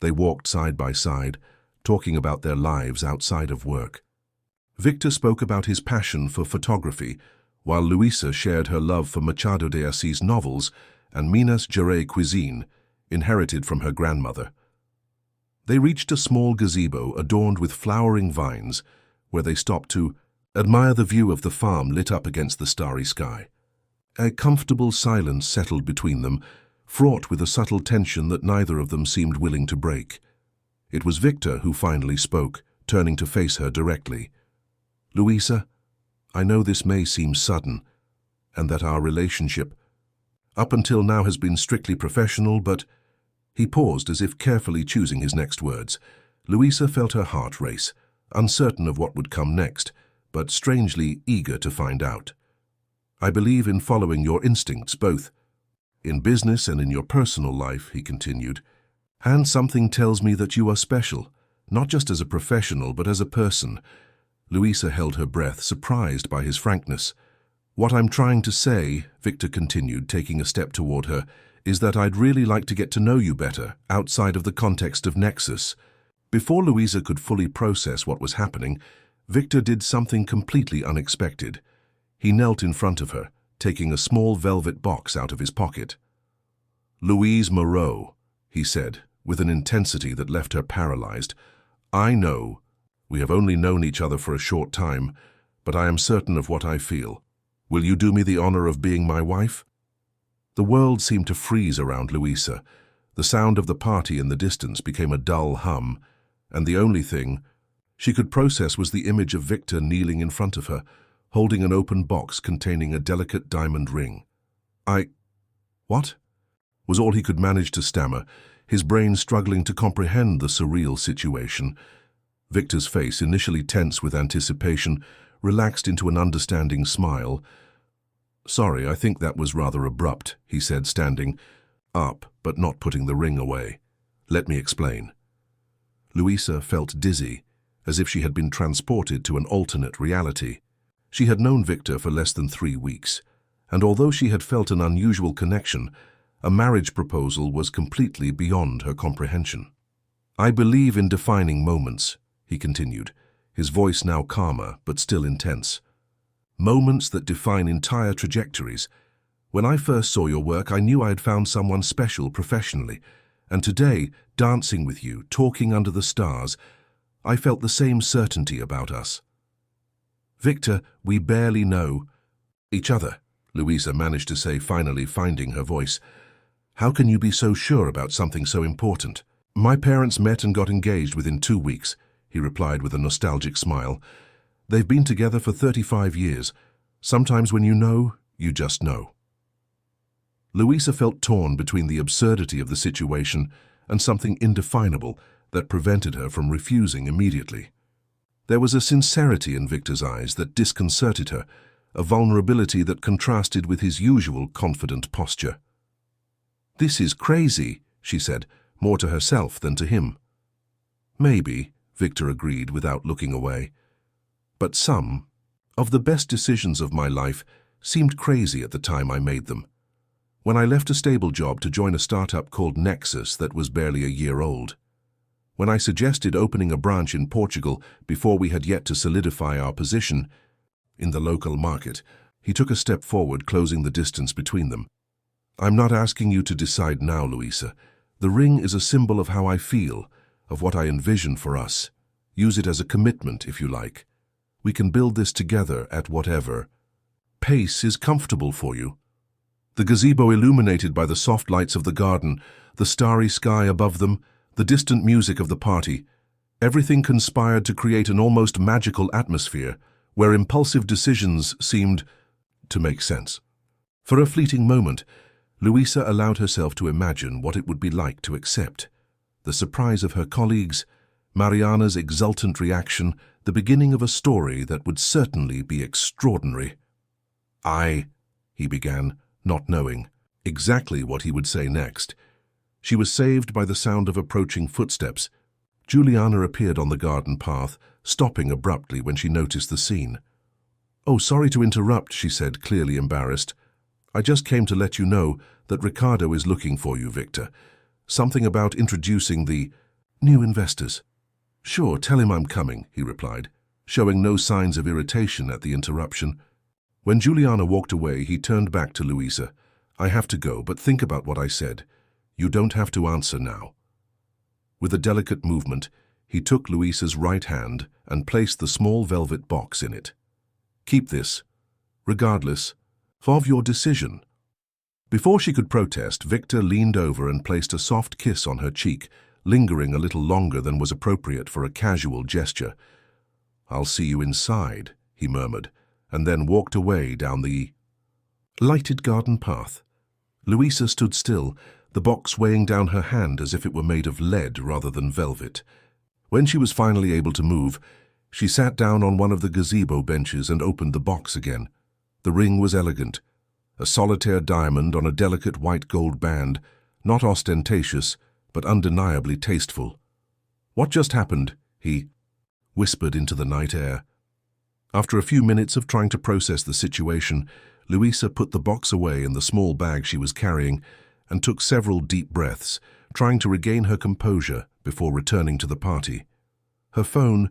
They walked side by side, talking about their lives outside of work. Victor spoke about his passion for photography, while Louisa shared her love for Machado de Assis novels and Minas Gerais cuisine, inherited from her grandmother. They reached a small gazebo adorned with flowering vines, where they stopped to admire the view of the farm lit up against the starry sky. A comfortable silence settled between them, fraught with a subtle tension that neither of them seemed willing to break. It was Victor who finally spoke, turning to face her directly. "Louisa, I know this may seem sudden, and that our relationship up until now has been strictly professional, but—" He paused as if carefully choosing his next words. Louisa felt her heart race, uncertain of what would come next, but strangely eager to find out. "I believe in following your instincts, both in business and in your personal life," he continued. "And something tells me that you are special, not just as a professional, but as a person." Louisa held her breath, surprised by his frankness. "What I'm trying to say," Victor continued, taking a step toward her, "is that I'd really like to get to know you better, outside of the context of Nexus." Before Louisa could fully process what was happening, Victor did something completely unexpected. He knelt in front of her, taking a small velvet box out of his pocket. "Louise Moreau," he said, with an intensity that left her paralyzed. "I know we have only known each other for a short time, but I am certain of what I feel. Will you do me the honor of being my wife?" The world seemed to freeze around Louisa. The sound of the party in the distance became a dull hum, and the only thing she could process was the image of Victor kneeling in front of her, holding an open box containing a delicate diamond ring. What?" was all he could manage to stammer, his brain struggling to comprehend the surreal situation. Victor's face, initially tense with anticipation, relaxed into an understanding smile. "Sorry, I think that was rather abrupt," he said, standing up but not putting the ring away. "Let me explain." Louisa felt dizzy, as if she had been transported to an alternate reality. She had known Victor for less than 3 weeks, and although she had felt an unusual connection, a marriage proposal was completely beyond her comprehension. "I believe in defining moments," he continued, his voice now calmer but still intense. "Moments that define entire trajectories. When I first saw your work, I knew I had found someone special professionally, and today, dancing with you, talking under the stars, I felt the same certainty about us." "Victor, we barely know each other," Louisa managed to say, finally finding her voice. "How can you be so sure about something so important?" "My parents met and got engaged within 2 weeks," he replied with a nostalgic smile. "They've been together for 35 years. Sometimes when you know, you just know." Louisa felt torn between the absurdity of the situation and something indefinable that prevented her from refusing immediately. There was a sincerity in Victor's eyes that disconcerted her, a vulnerability that contrasted with his usual confident posture. "This is crazy," she said, more to herself than to him. "Maybe," Victor agreed without looking away. "But some of the best decisions of my life seemed crazy at the time I made them. When I left a stable job to join a startup called Nexus that was barely a year old. When I suggested opening a branch in Portugal before we had yet to solidify our position in the local market, he took a step forward, closing the distance between them. "I'm not asking you to decide now, Louisa. The ring is a symbol of how I feel, of what I envision for us. Use it as a commitment, if you like. We can build this together at whatever pace is comfortable for you. The gazebo illuminated by the soft lights of the garden, the starry sky above them, the distant music of the party, everything conspired to create an almost magical atmosphere where impulsive decisions seemed to make sense. For a fleeting moment, Louisa allowed herself to imagine what it would be like to accept. The surprise of her colleagues, Mariana's exultant reaction, the beginning of a story that would certainly be extraordinary. He began, not knowing exactly what he would say next. She was saved by the sound of approaching footsteps. Juliana appeared on the garden path, stopping abruptly when she noticed the scene. "Oh, sorry to interrupt," she said, clearly embarrassed. "I just came to let you know that Ricardo is looking for you, Victor. Something about introducing the new investors." "Sure, tell him I'm coming," he replied, showing no signs of irritation at the interruption. When Juliana walked away, he turned back to Louisa. "I have to go, but think about what I said. You don't have to answer now." With a delicate movement, he took Louisa's right hand and placed the small velvet box in it. "Keep this, regardless of your decision." Before she could protest, Victor leaned over and placed a soft kiss on her cheek, lingering a little longer than was appropriate for a casual gesture. "I'll see you inside," he murmured, and then walked away down the lighted garden path. Louisa stood still, the box weighing down her hand as if it were made of lead rather than velvet. When she was finally able to move, she sat down on one of the gazebo benches and opened the box again. The ring was elegant, a solitaire diamond on a delicate white gold band, not ostentatious, but undeniably tasteful. "What just happened?" he whispered into the night air. After a few minutes of trying to process the situation, Louisa put the box away in the small bag she was carrying and took several deep breaths, trying to regain her composure before returning to the party. Her phone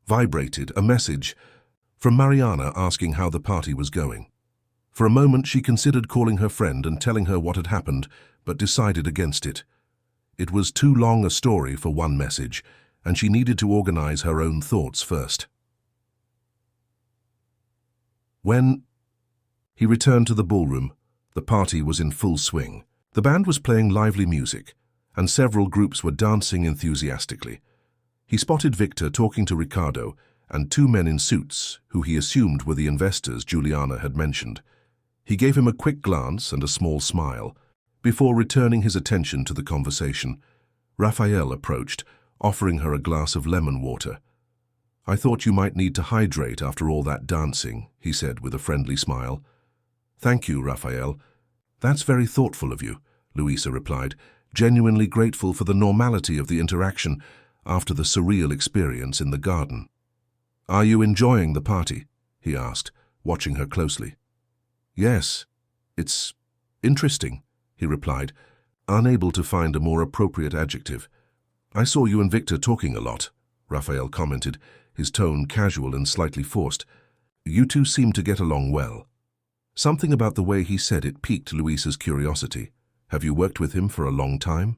vibrated, a message from Mariana asking how the party was going. For a moment she considered calling her friend and telling her what had happened, but decided against it. It was too long a story for one message, and she needed to organize her own thoughts first. When he returned to the ballroom, the party was in full swing. The band was playing lively music, and several groups were dancing enthusiastically. He spotted Victor talking to Ricardo and two men in suits, who he assumed were the investors Juliana had mentioned. He gave him a quick glance and a small smile, before returning his attention to the conversation. Raphael approached, offering her a glass of lemon water. "I thought you might need to hydrate after all that dancing," he said with a friendly smile. "Thank you, Raphael. That's very thoughtful of you," Louisa replied, genuinely grateful for the normality of the interaction after the surreal experience in the garden. "Are you enjoying the party?" he asked, watching her closely. "Yes, it's interesting," he replied, unable to find a more appropriate adjective. "I saw you and Victor talking a lot," Raphael commented, his tone casual and slightly forced. "You two seem to get along well." Something about the way he said it piqued Louisa's curiosity. "Have you worked with him for a long time?"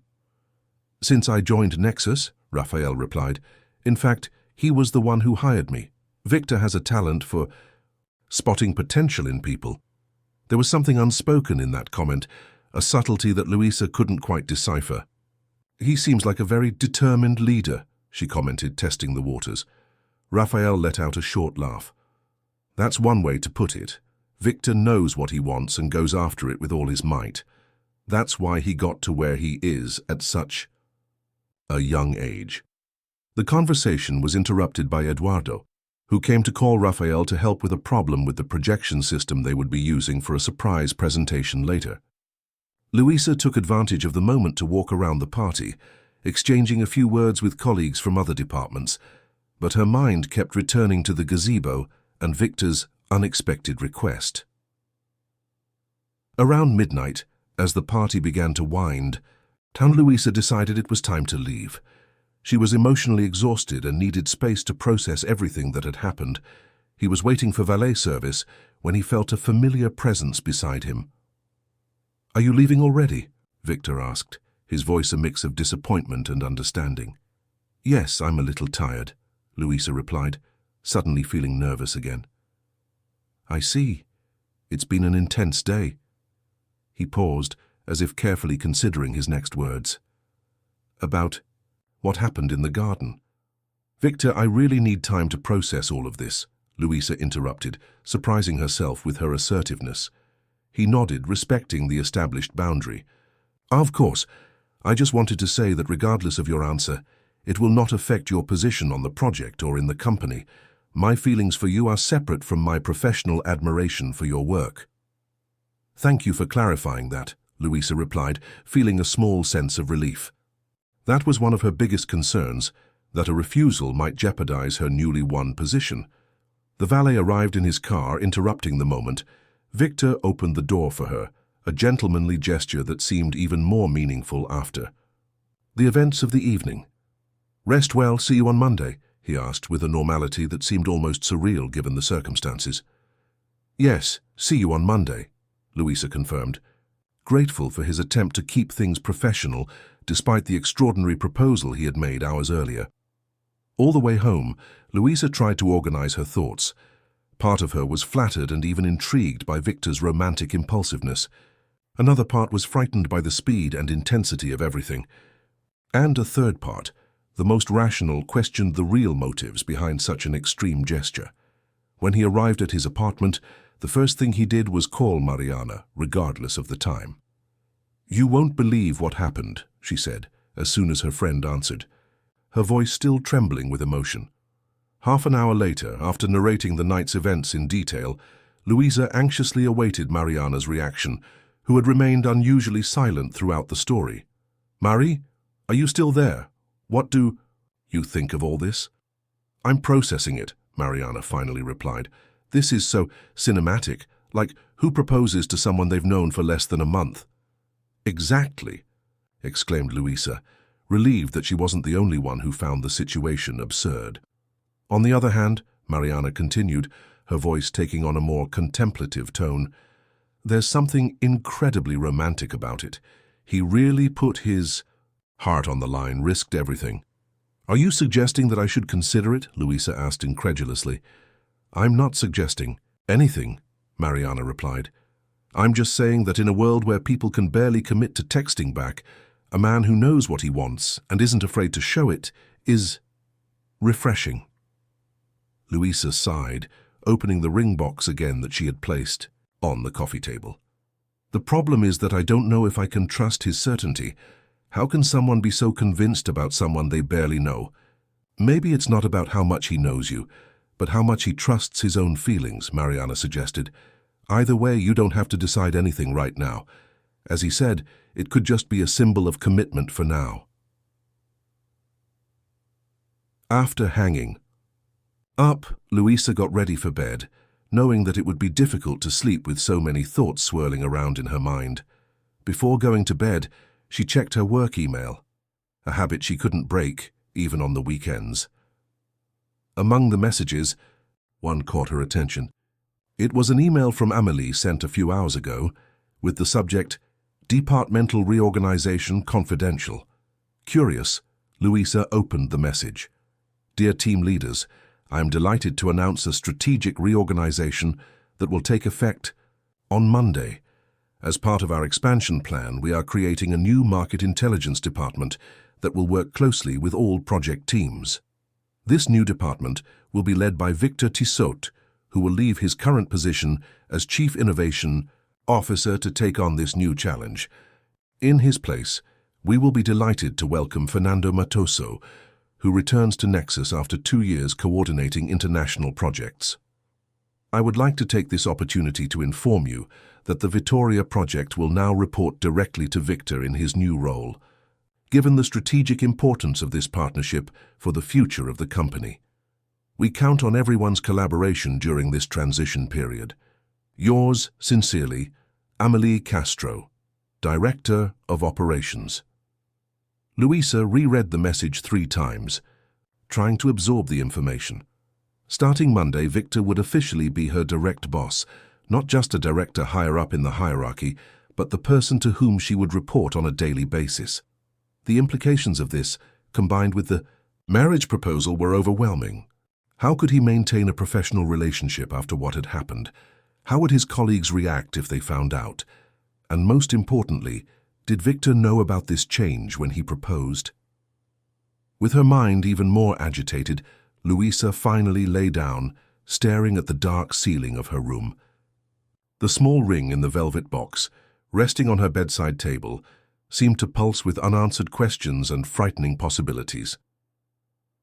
"Since I joined Nexus," Raphael replied. "In fact, he was the one who hired me. Victor has a talent for spotting potential in people." There was something unspoken in that comment, a subtlety that Louisa couldn't quite decipher. "He seems like a very determined leader," she commented, testing the waters. Raphael let out a short laugh. "That's one way to put it. Victor knows what he wants and goes after it with all his might. That's why he got to where he is at such a young age." The conversation was interrupted by Eduardo, who came to call Raphael to help with a problem with the projection system they would be using for a surprise presentation later. Louisa took advantage of the moment to walk around the party, exchanging a few words with colleagues from other departments, but her mind kept returning to the gazebo and Victor's unexpected request. Around midnight, as the party began to wind, Louisa decided it was time to leave. She was emotionally exhausted and needed space to process everything that had happened. He was waiting for valet service when he felt a familiar presence beside him. "Are you leaving already?" Victor asked, his voice a mix of disappointment and understanding. "Yes, I'm a little tired," Louisa replied. suddenly feeling nervous again. "I see. It's been an intense day." He paused, as if carefully considering his next words. "About what happened in the garden?" "Victor, I really need time to process all of this," Louisa interrupted, surprising herself with her assertiveness. He nodded, respecting the established boundary. "Of course. I just wanted to say that regardless of your answer, it will not affect your position on the project or in the company. My feelings for you are separate from my professional admiration for your work." "Thank you for clarifying that," Louisa replied, feeling a small sense of relief. That was one of her biggest concerns, that a refusal might jeopardize her newly won position. The valet arrived in his car, interrupting the moment. Victor opened the door for her, a gentlemanly gesture that seemed even more meaningful after. "The events of the evening." "Rest well, see you on Monday," he asked with a normality that seemed almost surreal given the circumstances. "Yes, see you on Monday," Louisa confirmed, grateful for his attempt to keep things professional despite the extraordinary proposal he had made hours earlier. All the way home, Louisa tried to organize her thoughts. Part of her was flattered and even intrigued by Victor's romantic impulsiveness. Another part was frightened by the speed and intensity of everything. And a third part, the most rational, questioned the real motives behind such an extreme gesture. When he arrived at his apartment, the first thing he did was call Mariana, regardless of the time. "You won't believe what happened," she said, as soon as her friend answered, her voice still trembling with emotion. Half an hour later, after narrating the night's events in detail, Louisa anxiously awaited Mariana's reaction, who had remained unusually silent throughout the story. "Mari, are you still there? What do you think of all this?" "I'm processing it," Mariana finally replied. "This is so cinematic, like who proposes to someone they've known for less than a month?" "Exactly," exclaimed Louisa, relieved that she wasn't the only one who found the situation absurd. "On the other hand," Mariana continued, her voice taking on a more contemplative tone, "there's something incredibly romantic about it. He really put his heart on the line, risked everything." "Are you suggesting that I should consider it?" Louisa asked incredulously. "I'm not suggesting anything," Mariana replied. "I'm just saying that in a world where people can barely commit to texting back, a man who knows what he wants and isn't afraid to show it is refreshing." Louisa sighed, opening the ring box again that she had placed on the coffee table. "The problem is that I don't know if I can trust his certainty. How can someone be so convinced about someone they barely know? Maybe it's not about how much he knows you, but how much he trusts his own feelings," Mariana suggested. "Either way, you don't have to decide anything right now. As he said, it could just be a symbol of commitment for now." After hanging up, Louisa got ready for bed, knowing that it would be difficult to sleep with so many thoughts swirling around in her mind. Before going to bed, she checked her work email, a habit she couldn't break, even on the weekends. Among the messages, one caught her attention. It was an email from Amélie sent a few hours ago, with the subject, "Departmental Reorganization Confidential." Curious, Louisa opened the message. "Dear team leaders, I am delighted to announce a strategic reorganization that will take effect on Monday. As part of our expansion plan, we are creating a new market intelligence department that will work closely with all project teams. This new department will be led by Victor Tissot, who will leave his current position as Chief Innovation Officer to take on this new challenge. In his place, we will be delighted to welcome Fernando Matoso, who returns to Nexus after 2 years coordinating international projects. I would like to take this opportunity to inform you that the Vitoria project will now report directly to Victor in his new role, given the strategic importance of this partnership for the future of the company. We count on everyone's collaboration during this transition period. Yours sincerely, Amélie Castro, Director of Operations." Louisa reread the message 3 times, trying to absorb the information. Starting Monday, Victor would officially be her direct boss, not just a director higher up in the hierarchy, but the person to whom she would report on a daily basis. The implications of this, combined with the marriage proposal, were overwhelming. How could he maintain a professional relationship after what had happened? How would his colleagues react if they found out? And most importantly, did Victor know about this change when he proposed? With her mind even more agitated, Louisa finally lay down, staring at the dark ceiling of her room. The small ring in the velvet box, resting on her bedside table, seemed to pulse with unanswered questions and frightening possibilities.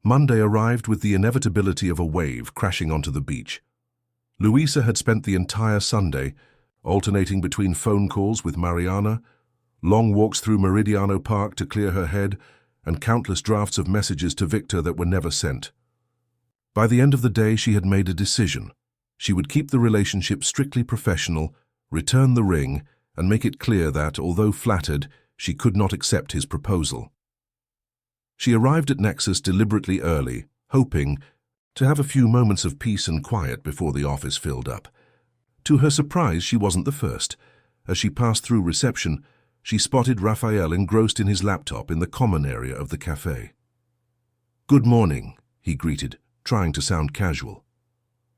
Monday arrived with the inevitability of a wave crashing onto the beach. Louisa had spent the entire Sunday alternating between phone calls with Mariana, long walks through Meridiano Park to clear her head, and countless drafts of messages to Victor that were never sent. By the end of the day, she had made a decision. She would keep the relationship strictly professional, return the ring, and make it clear that, although flattered, she could not accept his proposal. She arrived at Nexus deliberately early, hoping to have a few moments of peace and quiet before the office filled up. To her surprise, she wasn't the first. As she passed through reception, she spotted Raphael engrossed in his laptop in the common area of the cafe. "Good morning," he greeted, trying to sound casual.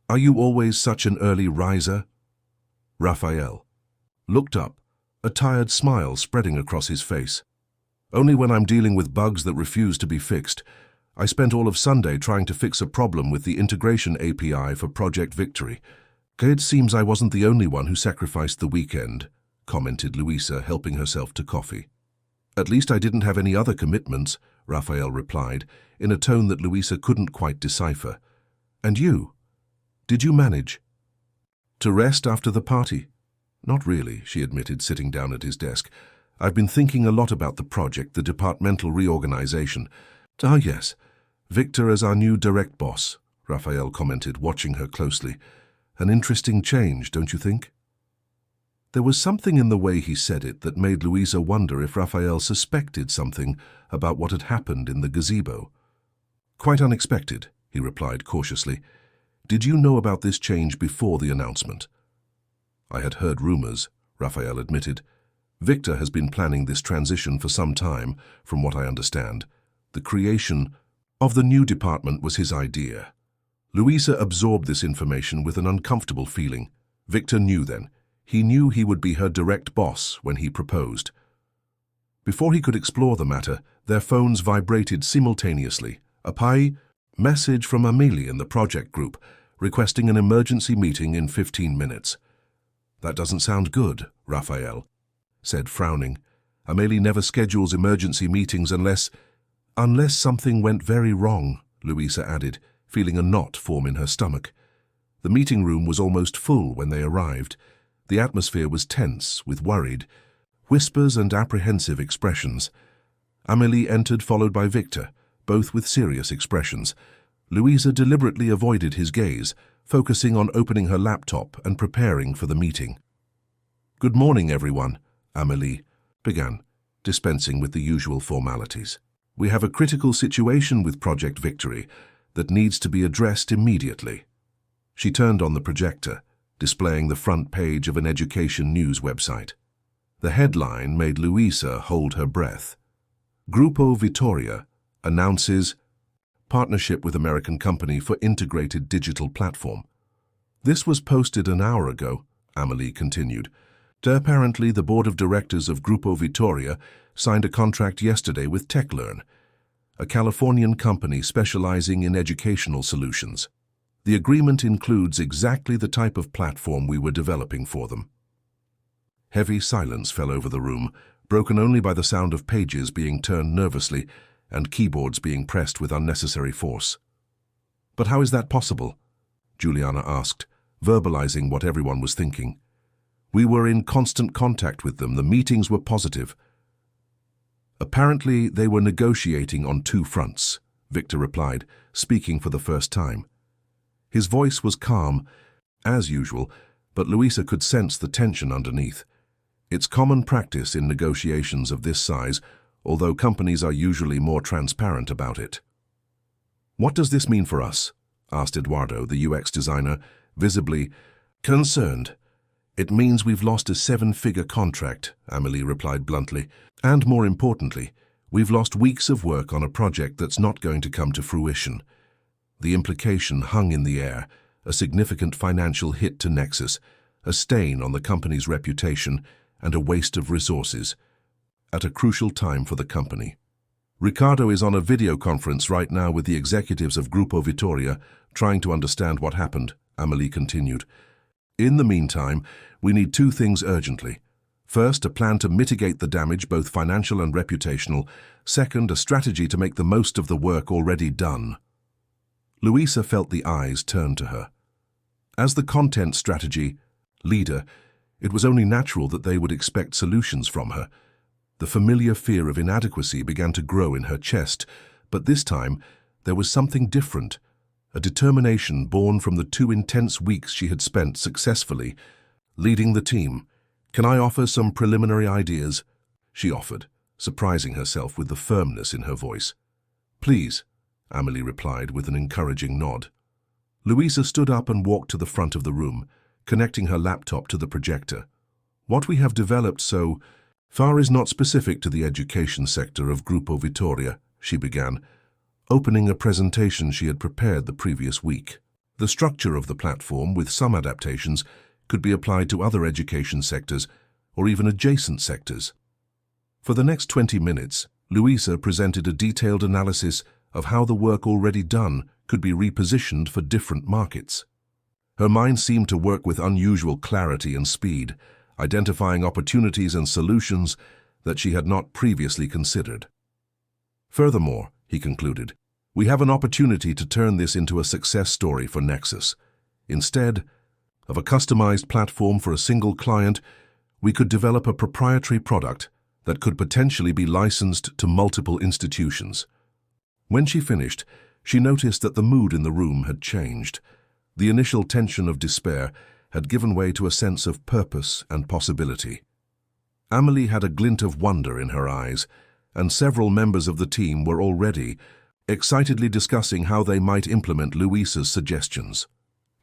"Are you always such an early riser?" Raphael looked up, a tired smile spreading across his face. "Only when I'm dealing with bugs that refuse to be fixed. I spent all of Sunday trying to fix a problem with the integration API for Project Victory. It seems I wasn't the only one who sacrificed the weekend," commented Louisa, helping herself to coffee. "At least I didn't have any other commitments," Raphael replied, in a tone that Louisa couldn't quite decipher. "And you? Did you manage to rest after the party?" "Not really," she admitted, sitting down at his desk. "I've been thinking a lot about the project, the departmental reorganization." "Ah, yes. Victor as our new direct boss," Raphael commented, watching her closely. "An interesting change, don't you think?" There was something in the way he said it that made Louisa wonder if Raphael suspected something about what had happened in the gazebo. "Quite unexpected," he replied cautiously. "Did you know about this change before the announcement?" "I had heard rumors," Raphael admitted. "Victor has been planning this transition for some time, from what I understand. The creation of the new department was his idea." Louisa absorbed this information with an uncomfortable feeling. Victor knew then. He knew he would be her direct boss when he proposed. Before he could explore the matter, their phones vibrated simultaneously. A message from Amélie in the project group, requesting an emergency meeting in 15 minutes. "That doesn't sound good," Raphael said, frowning. "Amélie never schedules emergency meetings unless something went very wrong," Louisa added, feeling a knot form in her stomach. The meeting room was almost full when they arrived. The atmosphere was tense, with worried whispers and apprehensive expressions. Amélie entered, followed by Victor, both with serious expressions. Louisa deliberately avoided his gaze, focusing on opening her laptop and preparing for the meeting. "Good morning, everyone," Amélie began, dispensing with the usual formalities. "We have a critical situation with Project Victory that needs to be addressed immediately." She turned on the projector, displaying the front page of an education news website. The headline made Louisa hold her breath. "Grupo Vittoria announces partnership with American company for integrated digital platform." "This was posted an hour ago," Amélie continued. "Apparently, the board of directors of Grupo Vittoria signed a contract yesterday with TechLearn, a Californian company specializing in educational solutions. The agreement includes exactly the type of platform we were developing for them." Heavy silence fell over the room, broken only by the sound of pages being turned nervously and keyboards being pressed with unnecessary force. "But how is that possible?" Juliana asked, verbalizing what everyone was thinking. "We were in constant contact with them. The meetings were positive." "Apparently, they were negotiating on two fronts," Victor replied, speaking for the first time. His voice was calm, as usual, but Louisa could sense the tension underneath. It's common practice in negotiations of this size, although companies are usually more transparent about it. "What does this mean for us?" asked Eduardo, the UX designer, visibly concerned. "It means we've lost a 7-figure contract," Amélie replied bluntly. "And more importantly, we've lost weeks of work on a project that's not going to come to fruition." The implication hung in the air, a significant financial hit to Nexus, a stain on the company's reputation, and a waste of resources, at a crucial time for the company. Ricardo is on a video conference right now with the executives of Grupo Vitoria, trying to understand what happened, Amélie continued. In the meantime, we need two things urgently. First, a plan to mitigate the damage, both financial and reputational. Second, a strategy to make the most of the work already done. Luisa felt the eyes turn to her. As the content strategy leader, it was only natural that they would expect solutions from her. The familiar fear of inadequacy began to grow in her chest, but this time there was something different, a determination born from the 2 intense weeks she had spent successfully leading the team. "Can I offer some preliminary ideas?" she offered, surprising herself with the firmness in her voice. "Please," Amélie replied with an encouraging nod. Luisa stood up and walked to the front of the room, connecting her laptop to the projector. "What we have developed so far is not specific to the education sector of Grupo Vitoria," she began, opening a presentation she had prepared the previous week. The structure of the platform, with some adaptations, could be applied to other education sectors or even adjacent sectors. For the next 20 minutes, Luisa presented a detailed analysis of how the work already done could be repositioned for different markets. Her mind seemed to work with unusual clarity and speed, identifying opportunities and solutions that she had not previously considered. Furthermore, he concluded, we have an opportunity to turn this into a success story for Nexus. Instead of a customized platform for a single client, we could develop a proprietary product that could potentially be licensed to multiple institutions. When she finished, she noticed that the mood in the room had changed. The initial tension of despair had given way to a sense of purpose and possibility. Amélie had a glint of wonder in her eyes, and several members of the team were already excitedly discussing how they might implement Luisa's suggestions.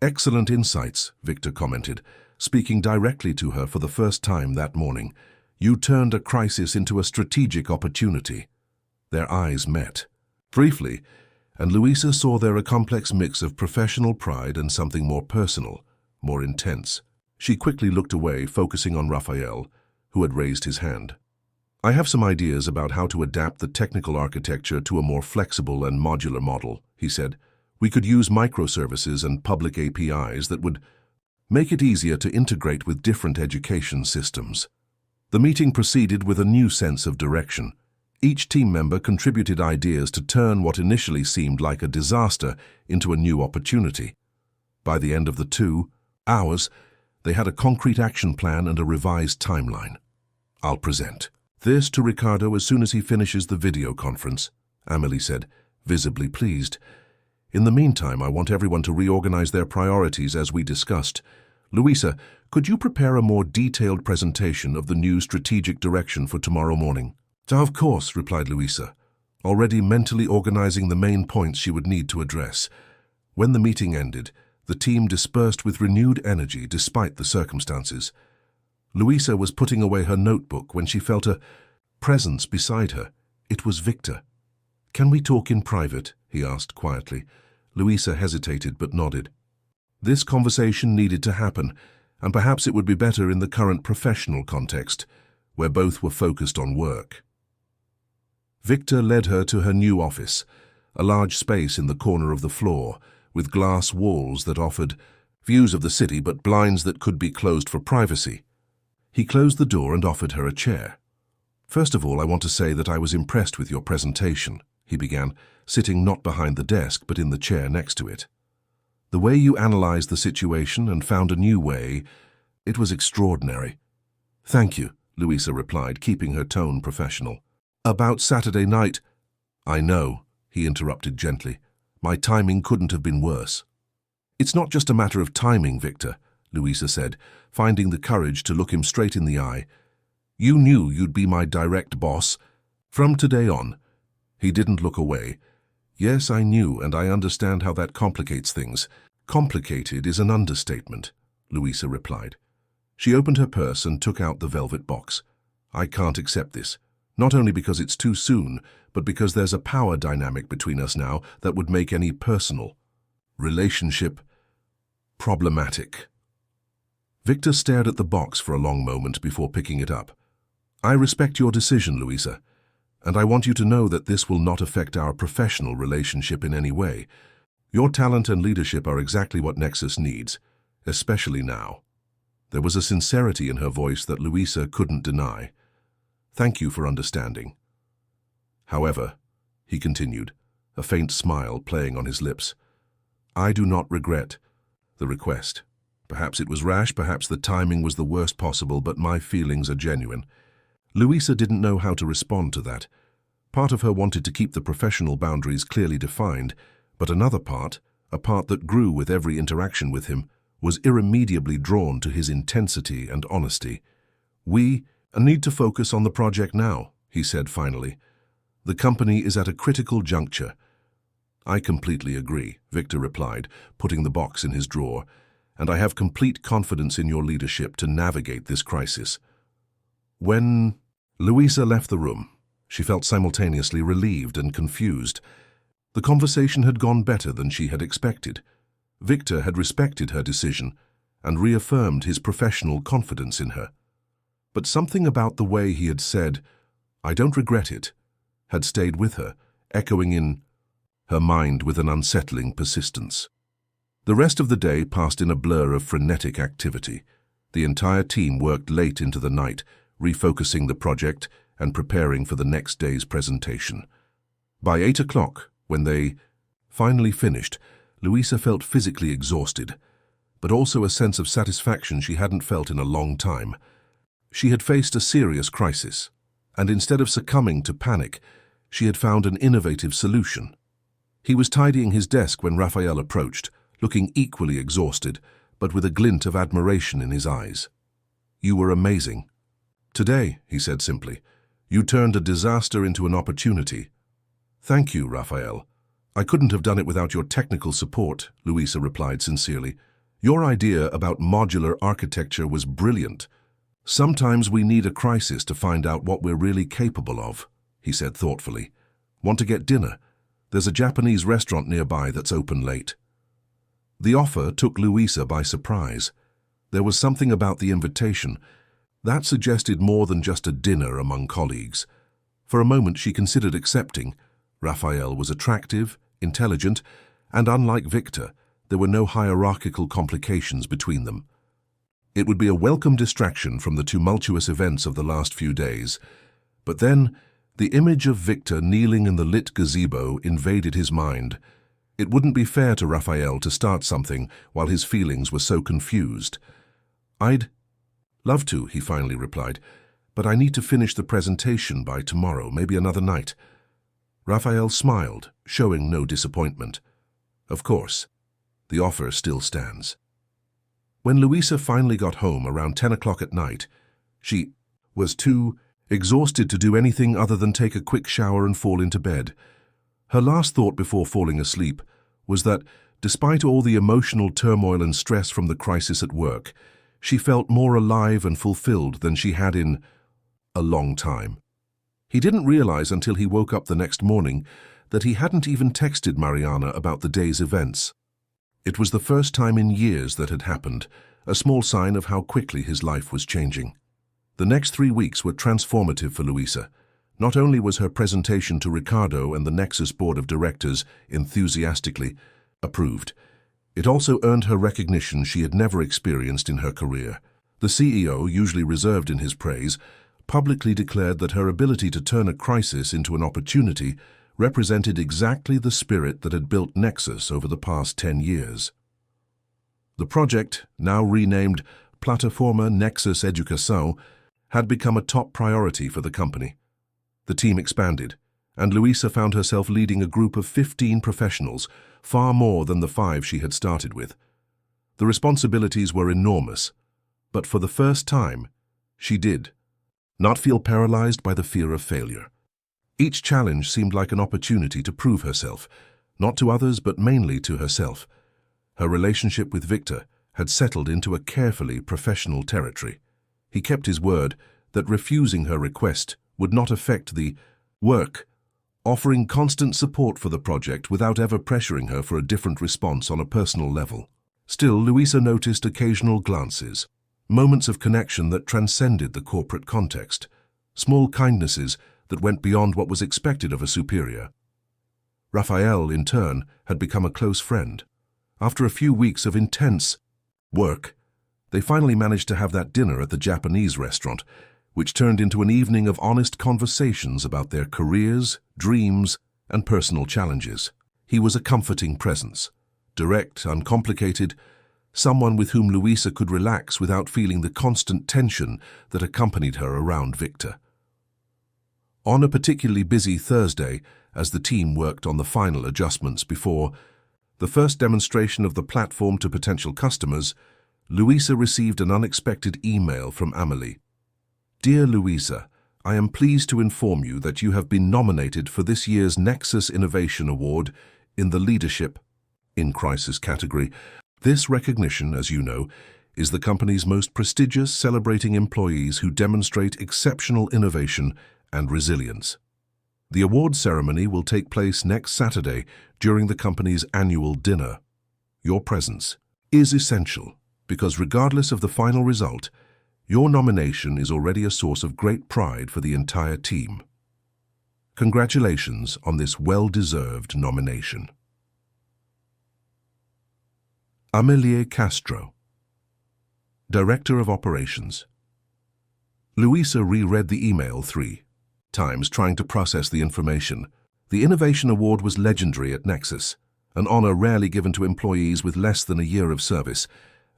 "Excellent insights," Victor commented, speaking directly to her for the first time that morning. "You turned a crisis into a strategic opportunity." Their eyes met. Briefly, and Luisa saw there a complex mix of professional pride and something more personal, more intense. She quickly looked away, focusing on Raphael, who had raised his hand. "I have some ideas about how to adapt the technical architecture to a more flexible and modular model," he said. "We could use microservices and public APIs that would make it easier to integrate with different education systems." The meeting proceeded with a new sense of direction. Each team member contributed ideas to turn what initially seemed like a disaster into a new opportunity. By the end of the 2 hours, they had a concrete action plan and a revised timeline. "I'll present this to Ricardo as soon as he finishes the video conference," Amélie said, visibly pleased. "In the meantime, I want everyone to reorganize their priorities as we discussed. Luisa, could you prepare a more detailed presentation of the new strategic direction for tomorrow morning?" "Of course," replied Luisa, already mentally organizing the main points she would need to address. When the meeting ended, the team dispersed with renewed energy despite the circumstances. Luisa was putting away her notebook when she felt a presence beside her. It was Victor. "Can we talk in private?" he asked quietly. Luisa hesitated but nodded. This conversation needed to happen, and perhaps it would be better in the current professional context, where both were focused on work. Victor led her to her new office, a large space in the corner of the floor, with glass walls that offered views of the city but blinds that could be closed for privacy. He closed the door and offered her a chair. "First of all, I want to say that I was impressed with your presentation," he began, sitting not behind the desk but in the chair next to it. "The way you analyzed the situation and found a new way, it was extraordinary." "Thank you," Luisa replied, keeping her tone professional. "About Saturday night—" "I know," he interrupted gently. "My timing couldn't have been worse." "It's not just a matter of timing, Victor," Luisa said, finding the courage to look him straight in the eye. "You knew you'd be my direct boss from today on." He didn't look away. "Yes, I knew, and I understand how that complicates things." "Complicated is an understatement," Luisa replied. She opened her purse and took out the velvet box. "I can't accept this. Not only because it's too soon, but because there's a power dynamic between us now that would make any personal Relationship problematic. Victor stared at the box for a long moment before picking it up. I respect your decision, Louisa, and I want you to know that this will not affect our professional relationship in any way. Your talent and leadership are exactly what Nexus needs, especially now. There was a sincerity in her voice that Louisa couldn't deny. Thank you for understanding. However, he continued, a faint smile playing on his lips, I do not regret the request. Perhaps it was rash, perhaps the timing was the worst possible, but my feelings are genuine. Louisa didn't know how to respond to that. Part of her wanted to keep the professional boundaries clearly defined, but another part, a part that grew with every interaction with him, was irremediably drawn to his intensity and honesty. We need to focus on the project now, he said finally. The company is at a critical juncture. I completely agree, Victor replied, putting the box in his drawer, and I have complete confidence in your leadership to navigate this crisis. When Louisa left the room, she felt simultaneously relieved and confused. The conversation had gone better than she had expected. Victor had respected her decision and reaffirmed his professional confidence in her. But something about the way he had said, I don't regret it, had stayed with her, echoing in her mind with an unsettling persistence. The rest of the day passed in a blur of frenetic activity. The entire team worked late into the night, refocusing the project and preparing for the next day's presentation. By 8 o'clock, when they finally finished, Louisa felt physically exhausted, but also a sense of satisfaction she hadn't felt in a long time. She had faced a serious crisis, and instead of succumbing to panic, she had found an innovative solution. He was tidying his desk when Raphael approached, looking equally exhausted, but with a glint of admiration in his eyes. You were amazing. Today, he said simply, you turned a disaster into an opportunity. Thank you, Raphael. I couldn't have done it without your technical support, Louisa replied sincerely. Your idea about modular architecture was brilliant. Sometimes we need a crisis to find out what we're really capable of, he said thoughtfully. Want to get dinner? There's a Japanese restaurant nearby that's open late. The offer took Louisa by surprise. There was something about the invitation that suggested more than just a dinner among colleagues. For a moment she considered accepting. Raphael was attractive, intelligent, and unlike Victor, there were no hierarchical complications between them. It would be a welcome distraction from the tumultuous events of the last few days. But then, the image of Victor kneeling in the lit gazebo invaded his mind. It wouldn't be fair to Raphael to start something while his feelings were so confused. I'd love to, he finally replied, but I need to finish the presentation by tomorrow, maybe another night. Raphael smiled, showing no disappointment. Of course, the offer still stands. When Louisa finally got home around 10 o'clock at night, she was too exhausted to do anything other than take a quick shower and fall into bed. Her last thought before falling asleep was that, despite all the emotional turmoil and stress from the crisis at work, she felt more alive and fulfilled than she had in a long time. He didn't realize until he woke up the next morning that he hadn't even texted Mariana about the day's events. It was the first time in years that had happened, a small sign of how quickly his life was changing. The next 3 weeks were transformative for Louisa. Not only was her presentation to Ricardo and the Nexus Board of Directors enthusiastically approved, it also earned her recognition she had never experienced in her career. The CEO, usually reserved in his praise, publicly declared that her ability to turn a crisis into an opportunity represented exactly the spirit that had built Nexus over the past 10 years. The project, now renamed Plataforma Nexus Educação, had become a top priority for the company. The team expanded, and Louisa found herself leading a group of 15 professionals, far more than the 5 she had started with. The responsibilities were enormous, but for the first time, she did not feel paralyzed by the fear of failure. Each challenge seemed like an opportunity to prove herself, not to others but mainly to herself. Her relationship with Victor had settled into a carefully professional territory. He kept his word that refusing her request would not affect the work offering constant support for the project without ever pressuring her for a different response on a personal level. Still, Louisa noticed occasional glances, moments of connection that transcended the corporate context, small kindnesses that went beyond what was expected of a superior. Raphael, in turn, had become a close friend. After a few weeks of intense work, they finally managed to have that dinner at the Japanese restaurant, which turned into an evening of honest conversations about their careers, dreams, and personal challenges. He was a comforting presence, direct, uncomplicated, someone with whom Louisa could relax without feeling the constant tension that accompanied her around Victor. On a particularly busy Thursday, as the team worked on the final adjustments before the first demonstration of the platform to potential customers, Louisa received an unexpected email from Amelie. "Dear Louisa, I am pleased to inform you that you have been nominated for this year's Nexus Innovation Award in the Leadership in Crisis category. This recognition, as you know, is the company's most prestigious, celebrating employees who demonstrate exceptional innovation and resilience. The award ceremony will take place next Saturday during the company's annual dinner. Your presence is essential because regardless of the final result, your nomination is already a source of great pride for the entire team. Congratulations on this well-deserved nomination." Amelie Castro, Director of Operations. Louisa reread the email 3 times, trying to process the information. The Innovation Award was legendary at Nexus, an honor rarely given to employees with less than a year of service,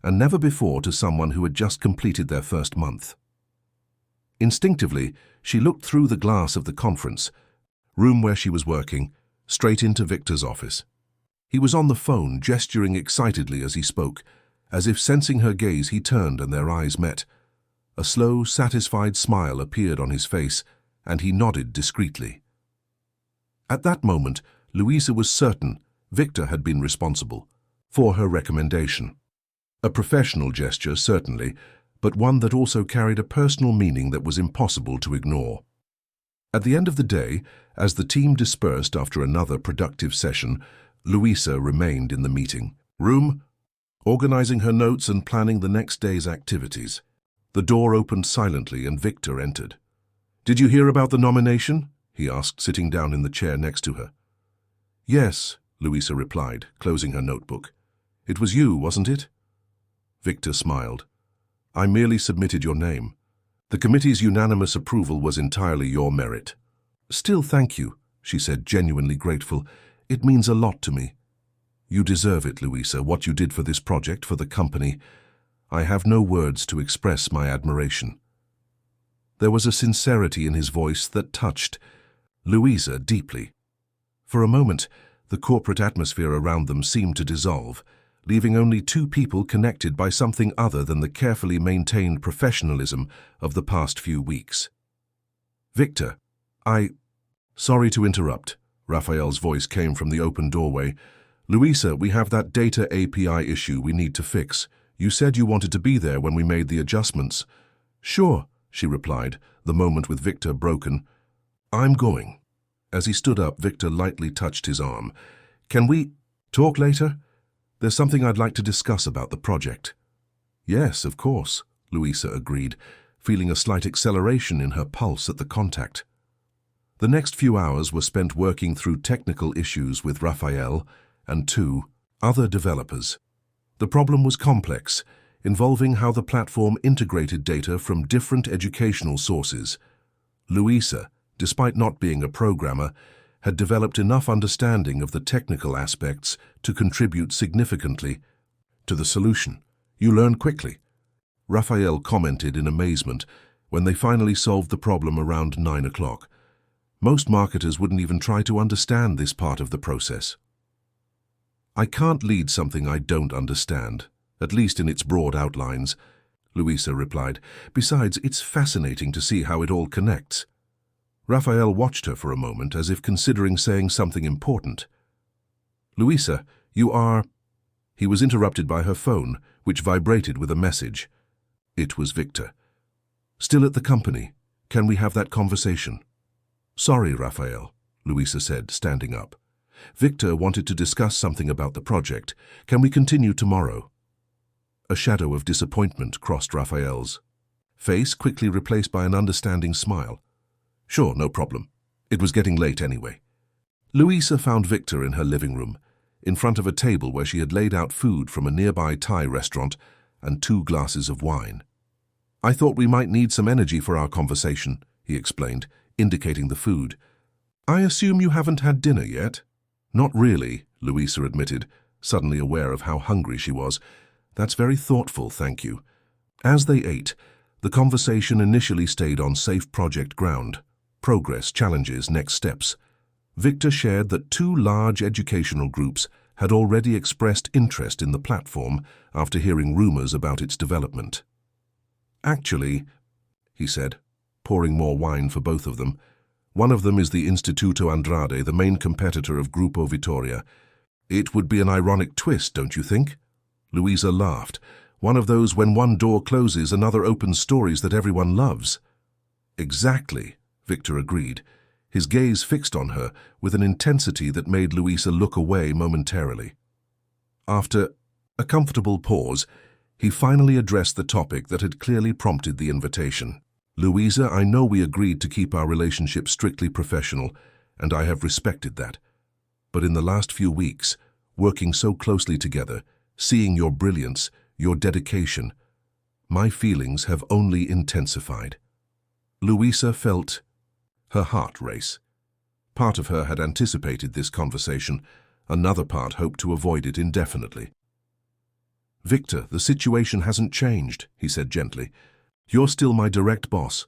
and never before to someone who had just completed their first month. Instinctively, she looked through the glass of the conference room where she was working, straight into Victor's office. He was on the phone, gesturing excitedly as he spoke. As if sensing her gaze, he turned and their eyes met. A slow, satisfied smile appeared on his face, and he nodded discreetly. At that moment, Louisa was certain Victor had been responsible for her recommendation. A professional gesture, certainly, but one that also carried a personal meaning that was impossible to ignore. At the end of the day, as the team dispersed after another productive session, Louisa remained in the meeting room, organizing her notes and planning the next day's activities. The door opened silently and Victor entered. "Did you hear about the nomination?" he asked, sitting down in the chair next to her. "Yes," Louisa replied, closing her notebook. "It was you, wasn't it?" Victor smiled. "I merely submitted your name. The committee's unanimous approval was entirely your merit." "Still, thank you," she said, genuinely grateful. "It means a lot to me." "You deserve it, Louisa, what you did for this project, for the company. I have no words to express my admiration." There was a sincerity in his voice that touched Louisa deeply. For a moment, the corporate atmosphere around them seemed to dissolve, leaving only two people connected by something other than the carefully maintained professionalism of the past few weeks. "Victor, Sorry to interrupt," Raphael's voice came from the open doorway. "Louisa, we have that data API issue we need to fix. You said you wanted to be there when we made the adjustments." "Sure," she replied, the moment with Victor broken. "I'm going." As he stood up, Victor lightly touched his arm. "Can we talk later? There's something I'd like to discuss about the project." "Yes, of course," Louisa agreed, feeling a slight acceleration in her pulse at the contact. The next few hours were spent working through technical issues with Raphael and 2 other developers. The problem was complex, involving how the platform integrated data from different educational sources. Louisa, despite not being a programmer, had developed enough understanding of the technical aspects to contribute significantly to the solution. "You learn quickly," Raphael commented in amazement when they finally solved the problem around 9 o'clock. "Most marketers wouldn't even try to understand this part of the process." "I can't lead something I don't understand, at least in its broad outlines," Louisa replied. "Besides, it's fascinating to see how it all connects." Raphael watched her for a moment as if considering saying something important. "Louisa, you are—" He was interrupted by her phone, which vibrated with a message. It was Victor. "Still at the company? Can we have that conversation?" "Sorry, Raphael," Luisa said, standing up. Victor wanted to discuss something about the project. Can we continue tomorrow? A shadow of disappointment crossed Raphael's face, quickly replaced by an understanding smile. Sure, no problem. It was getting late anyway. Luisa found Victor in her living room, in front of a table where she had laid out food from a nearby Thai restaurant and 2 glasses of wine. I thought we might need some energy for our conversation, he explained, indicating the food. I assume you haven't had dinner yet? Not really, Luisa admitted, suddenly aware of how hungry she was. That's very thoughtful, thank you. As they ate, the conversation initially stayed on safe project ground, progress, challenges, next steps. Victor shared that 2 large educational groups had already expressed interest in the platform after hearing rumors about its development. Actually, he said, pouring more wine for both of them, one of them is the Instituto Andrade, the main competitor of Grupo Vitoria. It would be an ironic twist, don't you think? Luisa laughed. One of those when one door closes, another opens stories that everyone loves. Exactly, Victor agreed, his gaze fixed on her with an intensity that made Luisa look away momentarily. After a comfortable pause, he finally addressed the topic that had clearly prompted the invitation. Luisa, I know we agreed to keep our relationship strictly professional, and I have respected that. But in the last few weeks, working so closely together, seeing your brilliance, your dedication, my feelings have only intensified. Luisa felt her heart race. Part of her had anticipated this conversation, another part hoped to avoid it indefinitely. Victor, the situation hasn't changed, he said gently. You're still my direct boss.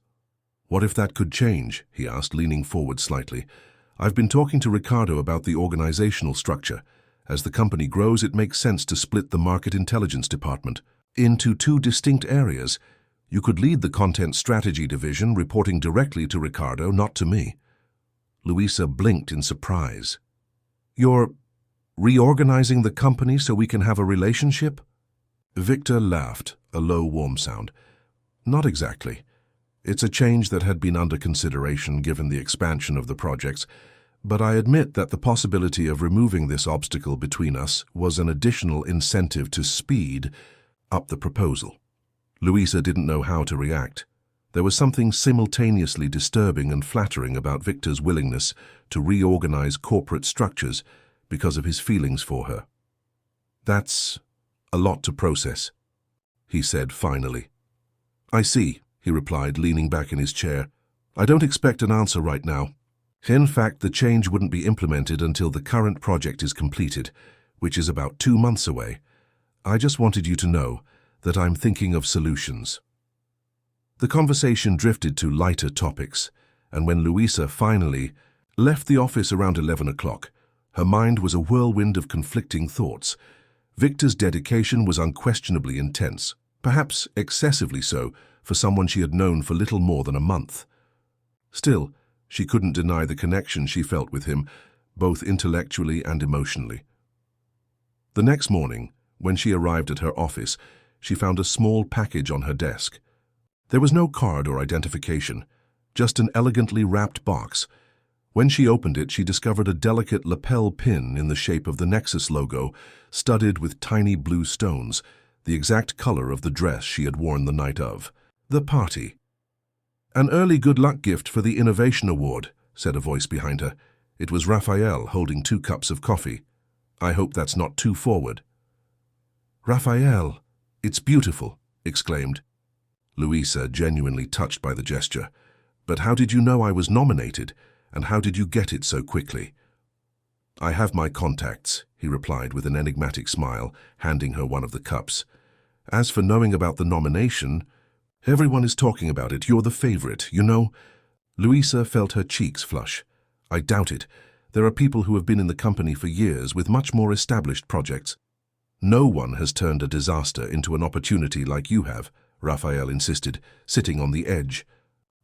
What if that could change? He asked, leaning forward slightly. I've been talking to Ricardo about the organizational structure. As the company grows, it makes sense to split the market intelligence department into 2 distinct areas. You could lead the content strategy division, reporting directly to Ricardo, not to me. Luisa blinked in surprise. You're reorganizing the company so we can have a relationship? Victor laughed, a low, warm sound. Not exactly. It's a change that had been under consideration given the expansion of the projects, but I admit that the possibility of removing this obstacle between us was an additional incentive to speed up the proposal. Luisa didn't know how to react. There was something simultaneously disturbing and flattering about Victor's willingness to reorganize corporate structures because of his feelings for her. That's a lot to process, he said finally. I see, he replied, leaning back in his chair. I don't expect an answer right now. In fact, the change wouldn't be implemented until the current project is completed, which is about 2 months away. I just wanted you to know that I'm thinking of solutions. The conversation drifted to lighter topics, and when Luisa finally left the office around 11 o'clock, her mind was a whirlwind of conflicting thoughts. Victor's dedication was unquestionably intense, perhaps excessively so for someone she had known for little more than a month. Still, she couldn't deny the connection she felt with him, both intellectually and emotionally. The next morning, when she arrived at her office, she found a small package on her desk. There was no card or identification, just an elegantly wrapped box. When she opened it, she discovered a delicate lapel pin in the shape of the Nexus logo, studded with tiny blue stones, the exact color of the dress she had worn the night of the party. An early good luck gift for the Innovation Award, said a voice behind her. It was Raphael holding 2 cups of coffee. I hope that's not too forward. Raphael, it's beautiful, exclaimed Luisa, genuinely touched by the gesture. But how did you know I was nominated, and how did you get it so quickly? I have my contacts, he replied with an enigmatic smile, handing her one of the cups. As for knowing about the nomination, everyone is talking about it. You're the favorite, you know. Luisa felt her cheeks flush. I doubt it. There are people who have been in the company for years with much more established projects. No one has turned a disaster into an opportunity like you have, Raphael insisted, sitting on the edge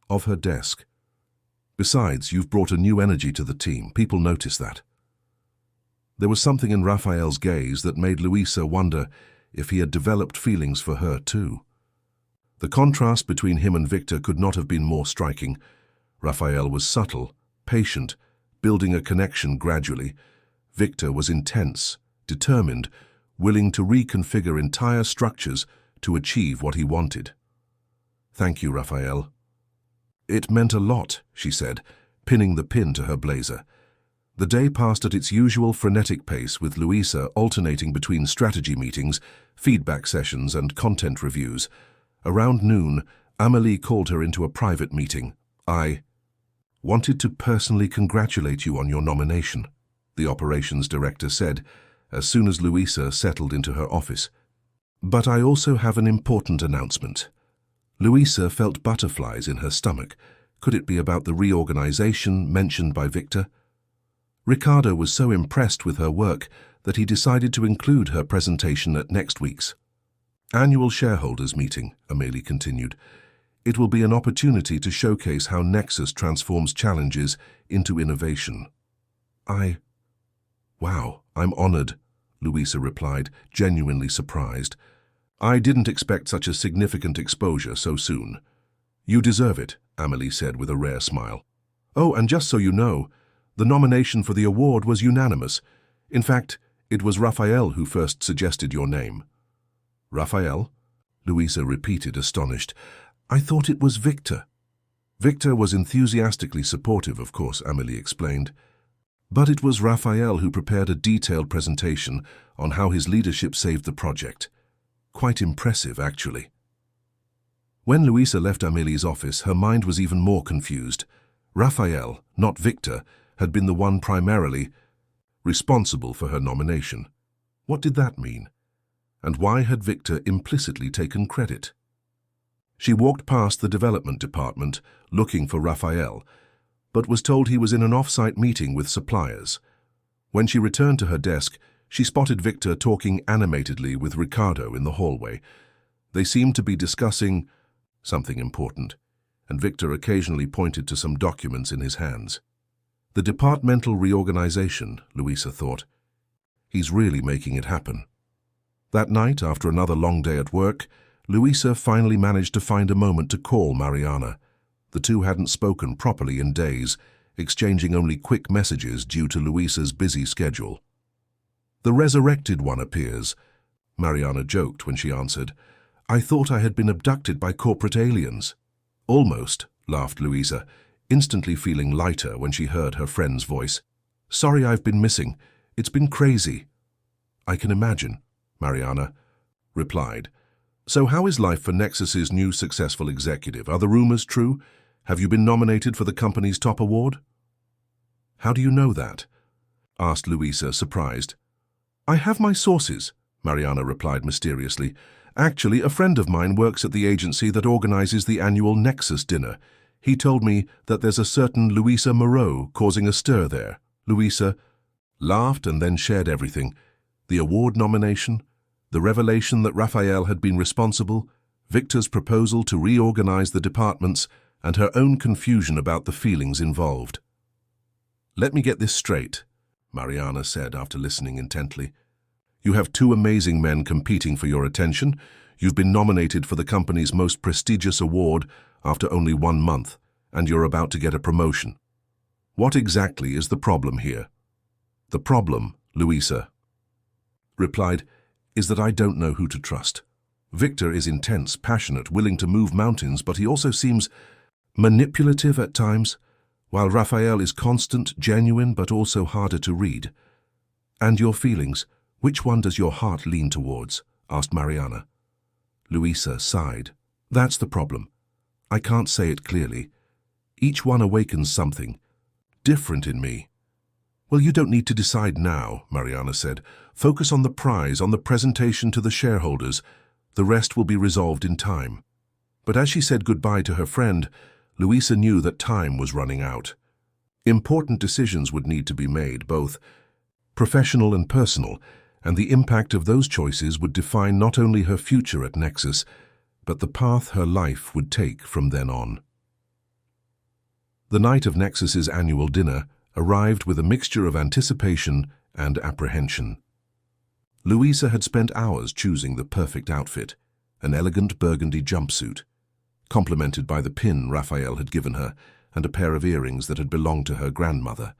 of her desk. Besides, you've brought a new energy to the team. People notice that. There was something in Raphael's gaze that made Luisa wonder if he had developed feelings for her too. The contrast between him and Victor could not have been more striking. Raphael was subtle, patient, building a connection gradually. Victor was intense, determined, willing to reconfigure entire structures to achieve what he wanted. "Thank you, Raphael." "It meant a lot," she said, pinning the pin to her blazer. The day passed at its usual frenetic pace, with Louisa alternating between strategy meetings, feedback sessions, and content reviews. Around noon, Amélie called her into a private meeting. "I wanted to personally congratulate you on your nomination," the operations director said, as soon as Louisa settled into her office. "But I also have an important announcement." Louisa felt butterflies in her stomach. Could it be about the reorganization mentioned by Victor? Ricardo was so impressed with her work that he decided to include her presentation at next week's annual shareholders meeting, Amélie continued. "It will be an opportunity to showcase how Nexus transforms challenges into innovation." Wow, I'm honored," Louisa replied, genuinely surprised. "I didn't expect such a significant exposure so soon." "You deserve it," Amélie said with a rare smile. "Oh, and just so you know, the nomination for the award was unanimous. In fact, it was Raphael who first suggested your name." "Raphael?" Louisa repeated, astonished. "I thought it was Victor." "Victor was enthusiastically supportive, of course," Amélie explained. "But it was Raphael who prepared a detailed presentation on how his leadership saved the project. Quite impressive, actually." When Louisa left Amélie's office, her mind was even more confused. Raphael, not Victor, had been the one primarily responsible for her nomination. What did that mean? And why had Victor implicitly taken credit? She walked past the development department, looking for Raphael, but was told he was in an off-site meeting with suppliers. When she returned to her desk, she spotted Victor talking animatedly with Ricardo in the hallway. They seemed to be discussing something important, and Victor occasionally pointed to some documents in his hands. The departmental reorganization, Louisa thought. He's really making it happen. That night, after another long day at work, Louisa finally managed to find a moment to call Mariana. The two hadn't spoken properly in days, exchanging only quick messages due to Louisa's busy schedule. "The resurrected one appears," Mariana joked when she answered. "I thought I had been abducted by corporate aliens." "Almost," laughed Louisa, instantly feeling lighter when she heard her friend's voice. "Sorry I've been missing. It's been crazy." "I can imagine," Mariana replied. "So how is life for Nexus's new successful executive? Are the rumors true? Have you been nominated for the company's top award?" "How do you know that?" asked Louisa, surprised. "I have my sources," Mariana replied mysteriously. "Actually, a friend of mine works at the agency that organizes the annual Nexus dinner. He told me that there's a certain Louisa Moreau causing a stir there." Louisa laughed and then shared everything. The award nomination, the revelation that Raphael had been responsible, Victor's proposal to reorganize the departments, and her own confusion about the feelings involved. "Let me get this straight," Mariana said after listening intently. "You have two amazing men competing for your attention. You've been nominated for the company's most prestigious award after only 1 month, and you're about to get a promotion. What exactly is the problem here?" "The problem," Louisa replied, "is that I don't know who to trust. Victor is intense, passionate, willing to move mountains, but he also seems manipulative at times, while Raphael is constant, genuine, but also harder to read." "And your feelings, which one does your heart lean towards?" asked Mariana. Louisa sighed. "That's the problem. I can't say it clearly. Each one awakens something different in me." "Well, you don't need to decide now," Mariana said. "Focus on the prize, on the presentation to the shareholders. The rest will be resolved in time." But as she said goodbye to her friend, Louisa knew that time was running out. Important decisions would need to be made, both professional and personal, and the impact of those choices would define not only her future at Nexus, but the path her life would take from then on. The night of Nexus's annual dinner arrived with a mixture of anticipation and apprehension. Louisa had spent hours choosing the perfect outfit, an elegant burgundy jumpsuit, complemented by the pin Raphael had given her and a pair of earrings that had belonged to her grandmother.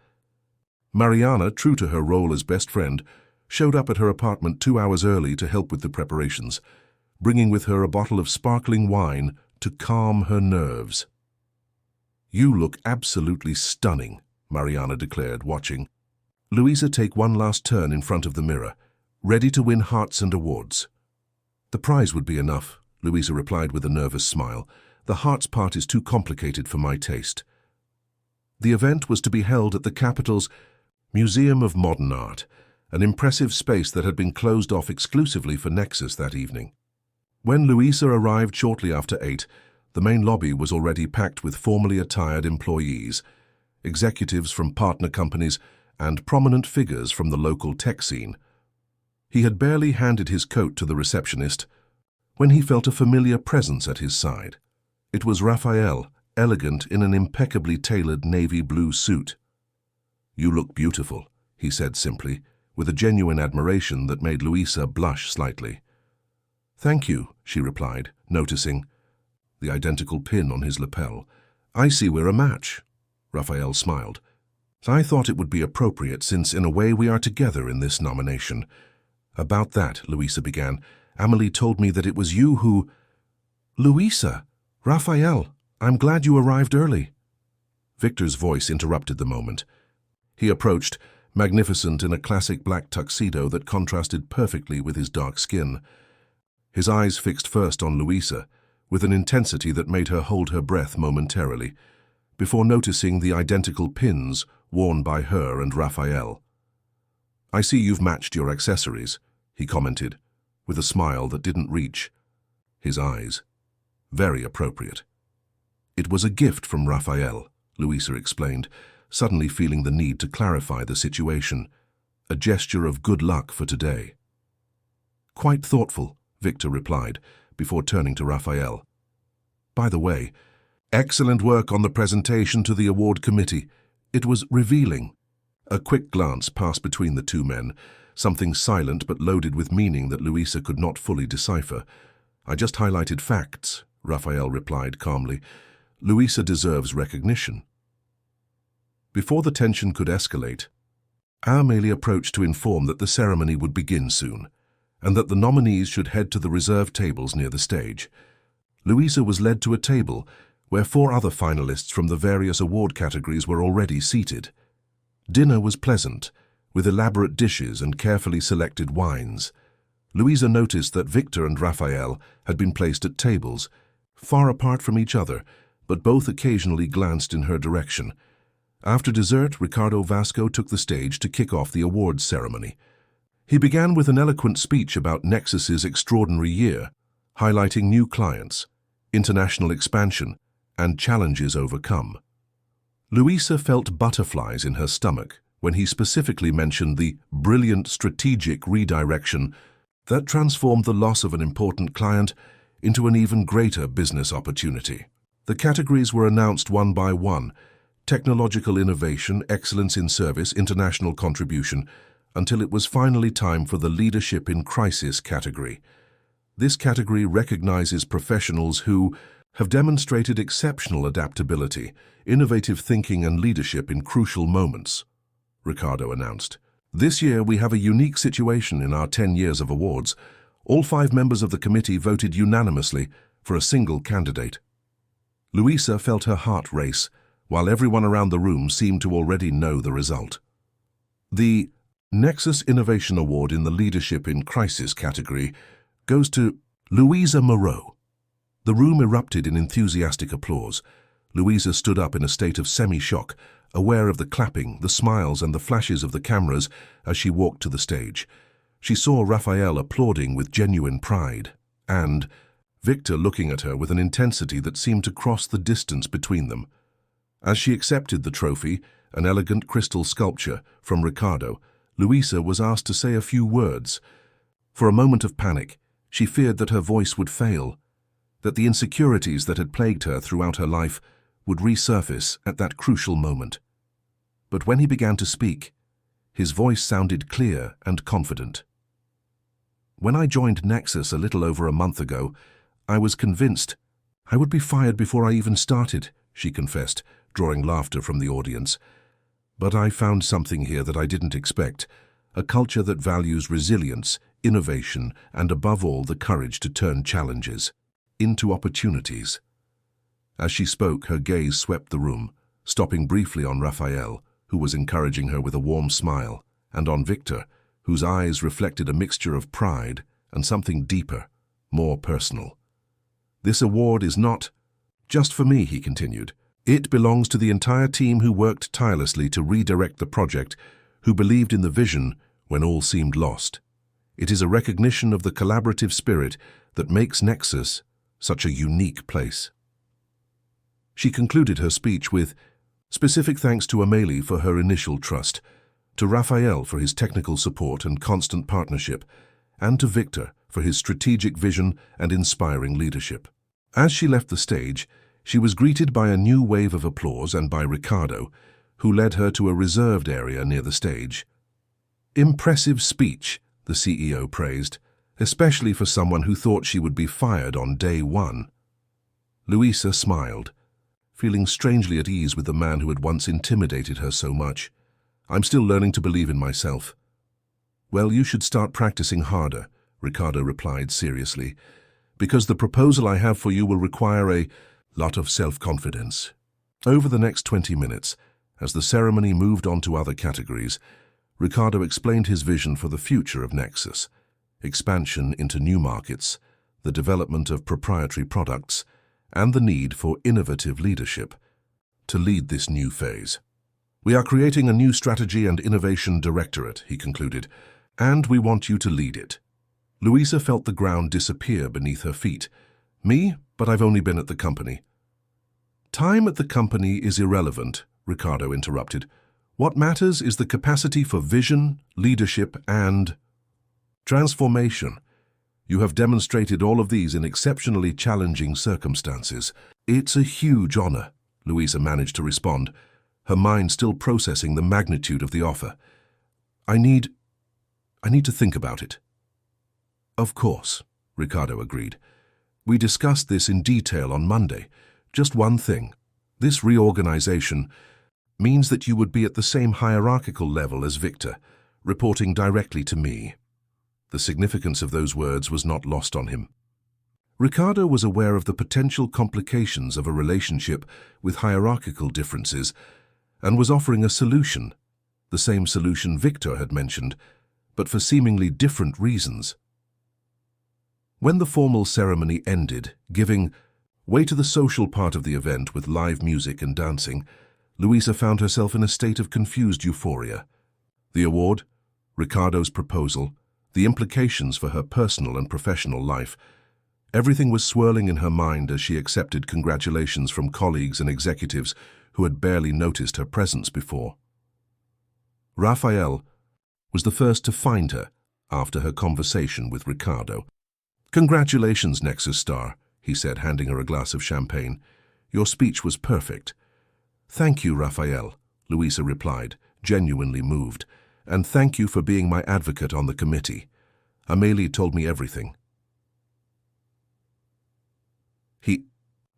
Mariana, true to her role as best friend, showed up at her apartment 2 hours early to help with the preparations, bringing with her a bottle of sparkling wine to calm her nerves. "You look absolutely stunning," Mariana declared, watching Louisa take one last turn in front of the mirror, ready to win hearts and awards. "The prize would be enough," Louisa replied with a nervous smile. "The hearts part is too complicated for my taste." The event was to be held at the capital's Museum of Modern Art, an impressive space that had been closed off exclusively for Nexus that evening. When Louisa arrived shortly after 8, the main lobby was already packed with formally attired employees, executives from partner companies, and prominent figures from the local tech scene. He had barely handed his coat to the receptionist when he felt a familiar presence at his side. It was Raphael, elegant in an impeccably tailored navy blue suit. "You look beautiful," he said simply, with a genuine admiration that made Louisa blush slightly. "Thank you," she replied, noticing the identical pin on his lapel. "I see we're a match." Raphael smiled. "I thought it would be appropriate since, in a way, we are together in this nomination." "About that," Louisa began, "Amelie told me that it was you who—" "Louisa! Raphael! I'm glad you arrived early." Victor's voice interrupted the moment. He approached, magnificent in a classic black tuxedo that contrasted perfectly with his dark skin. His eyes fixed first on Louisa, with an intensity that made her hold her breath momentarily, before noticing the identical pins worn by her and Raphael. "I see you've matched your accessories," he commented, with a smile that didn't reach his eyes. "Very appropriate." "It was a gift from Raphael," Louisa explained, suddenly feeling the need to clarify the situation. "A gesture of good luck for today." "Quite thoughtful," Victor replied, before turning to Raphael. "By the way, excellent work on the presentation to the award committee. It was revealing." A quick glance passed between the two men, something silent but loaded with meaning that Louisa could not fully decipher. "I just highlighted facts," Raphael replied calmly. "Louisa deserves recognition." Before the tension could escalate, Amelie approached to inform that the ceremony would begin soon, and that the nominees should head to the reserved tables near the stage. Louisa was led to a table where 4 other finalists from the various award categories were already seated. Dinner was pleasant, with elaborate dishes and carefully selected wines. Louisa noticed that Victor and Raphael had been placed at tables, far apart from each other, but both occasionally glanced in her direction. After dessert, Ricardo Vasco took the stage to kick off the awards ceremony. He began with an eloquent speech about Nexus's extraordinary year, highlighting new clients, international expansion, and challenges overcome. Louisa felt butterflies in her stomach when he specifically mentioned the brilliant strategic redirection that transformed the loss of an important client into an even greater business opportunity. The categories were announced one by one: technological innovation, excellence in service, international contribution, until it was finally time for the Leadership in Crisis category. This category recognizes professionals who have demonstrated exceptional adaptability, innovative thinking, and leadership in crucial moments, Ricardo announced. "This year we have a unique situation in our 10 years of awards. All 5 members of the committee voted unanimously for a single candidate." Louisa felt her heart race, while everyone around the room seemed to already know the result. The Nexus Innovation Award in the Leadership in Crisis category goes to Louisa Moreau. The room erupted in enthusiastic applause. Louisa stood up in a state of semi-shock, aware of the clapping, the smiles, and the flashes of the cameras as she walked to the stage. She saw Raphael applauding with genuine pride, and Victor looking at her with an intensity that seemed to cross the distance between them. As she accepted the trophy, an elegant crystal sculpture from Ricardo, Louisa was asked to say a few words. For a moment of panic, she feared that her voice would fail, that the insecurities that had plagued her throughout her life would resurface at that crucial moment. But when he began to speak, his voice sounded clear and confident. "When I joined Nexus a little over a month ago, I was convinced I would be fired before I even started," she confessed, drawing laughter from the audience. But I found something here that I didn't expect, a culture that values resilience, innovation, and above all the courage to turn challenges into opportunities. As she spoke, her gaze swept the room, stopping briefly on Raphael, who was encouraging her with a warm smile, and on Victor, whose eyes reflected a mixture of pride and something deeper, more personal. "This award is not just for me," he continued. "It belongs to the entire team who worked tirelessly to redirect the project, who believed in the vision when all seemed lost. It is a recognition of the collaborative spirit that makes Nexus such a unique place." She concluded her speech with specific thanks to Amélie for her initial trust, to Raphael for his technical support and constant partnership, and to Victor for his strategic vision and inspiring leadership. As she left the stage, she was greeted by a new wave of applause and by Ricardo, who led her to a reserved area near the stage. "Impressive speech," the CEO praised, especially for someone who thought she would be fired on day one. Louisa smiled, feeling strangely at ease with the man who had once intimidated her so much. "I'm still learning to believe in myself." "Well, you should start practicing harder," Ricardo replied seriously, "because the proposal I have for you will require a lot of self-confidence." Over the next 20 minutes, as the ceremony moved on to other categories, Ricardo explained his vision for the future of Nexus: expansion into new markets, the development of proprietary products, and the need for innovative leadership to lead this new phase. "We are creating a new strategy and innovation directorate," he concluded, "and we want you to lead it." Louisa felt the ground disappear beneath her feet. "Me? But I've only been at the company." "Time at the company is irrelevant," Ricardo interrupted. "What matters is the capacity for vision, leadership, and transformation. You have demonstrated all of these in exceptionally challenging circumstances." "It's a huge honor," Louisa managed to respond, her mind still processing the magnitude of the offer. I need to think about it." "Of course," Ricardo agreed. "We discussed this in detail on Monday. Just one thing. This reorganization means that you would be at the same hierarchical level as Victor, reporting directly to me." The significance of those words was not lost on him. Ricardo was aware of the potential complications of a relationship with hierarchical differences and was offering a solution, the same solution Victor had mentioned, but for seemingly different reasons. When the formal ceremony ended, giving way to the social part of the event with live music and dancing, Louisa found herself in a state of confused euphoria. The award, Ricardo's proposal, the implications for her personal and professional life, everything was swirling in her mind as she accepted congratulations from colleagues and executives who had barely noticed her presence before. Raphael was the first to find her after her conversation with Ricardo. "Congratulations, Nexus Star," he said, handing her a glass of champagne. "Your speech was perfect." "Thank you, Raphael," Louisa replied, genuinely moved. "And thank you for being my advocate on the committee. Amélie told me everything." He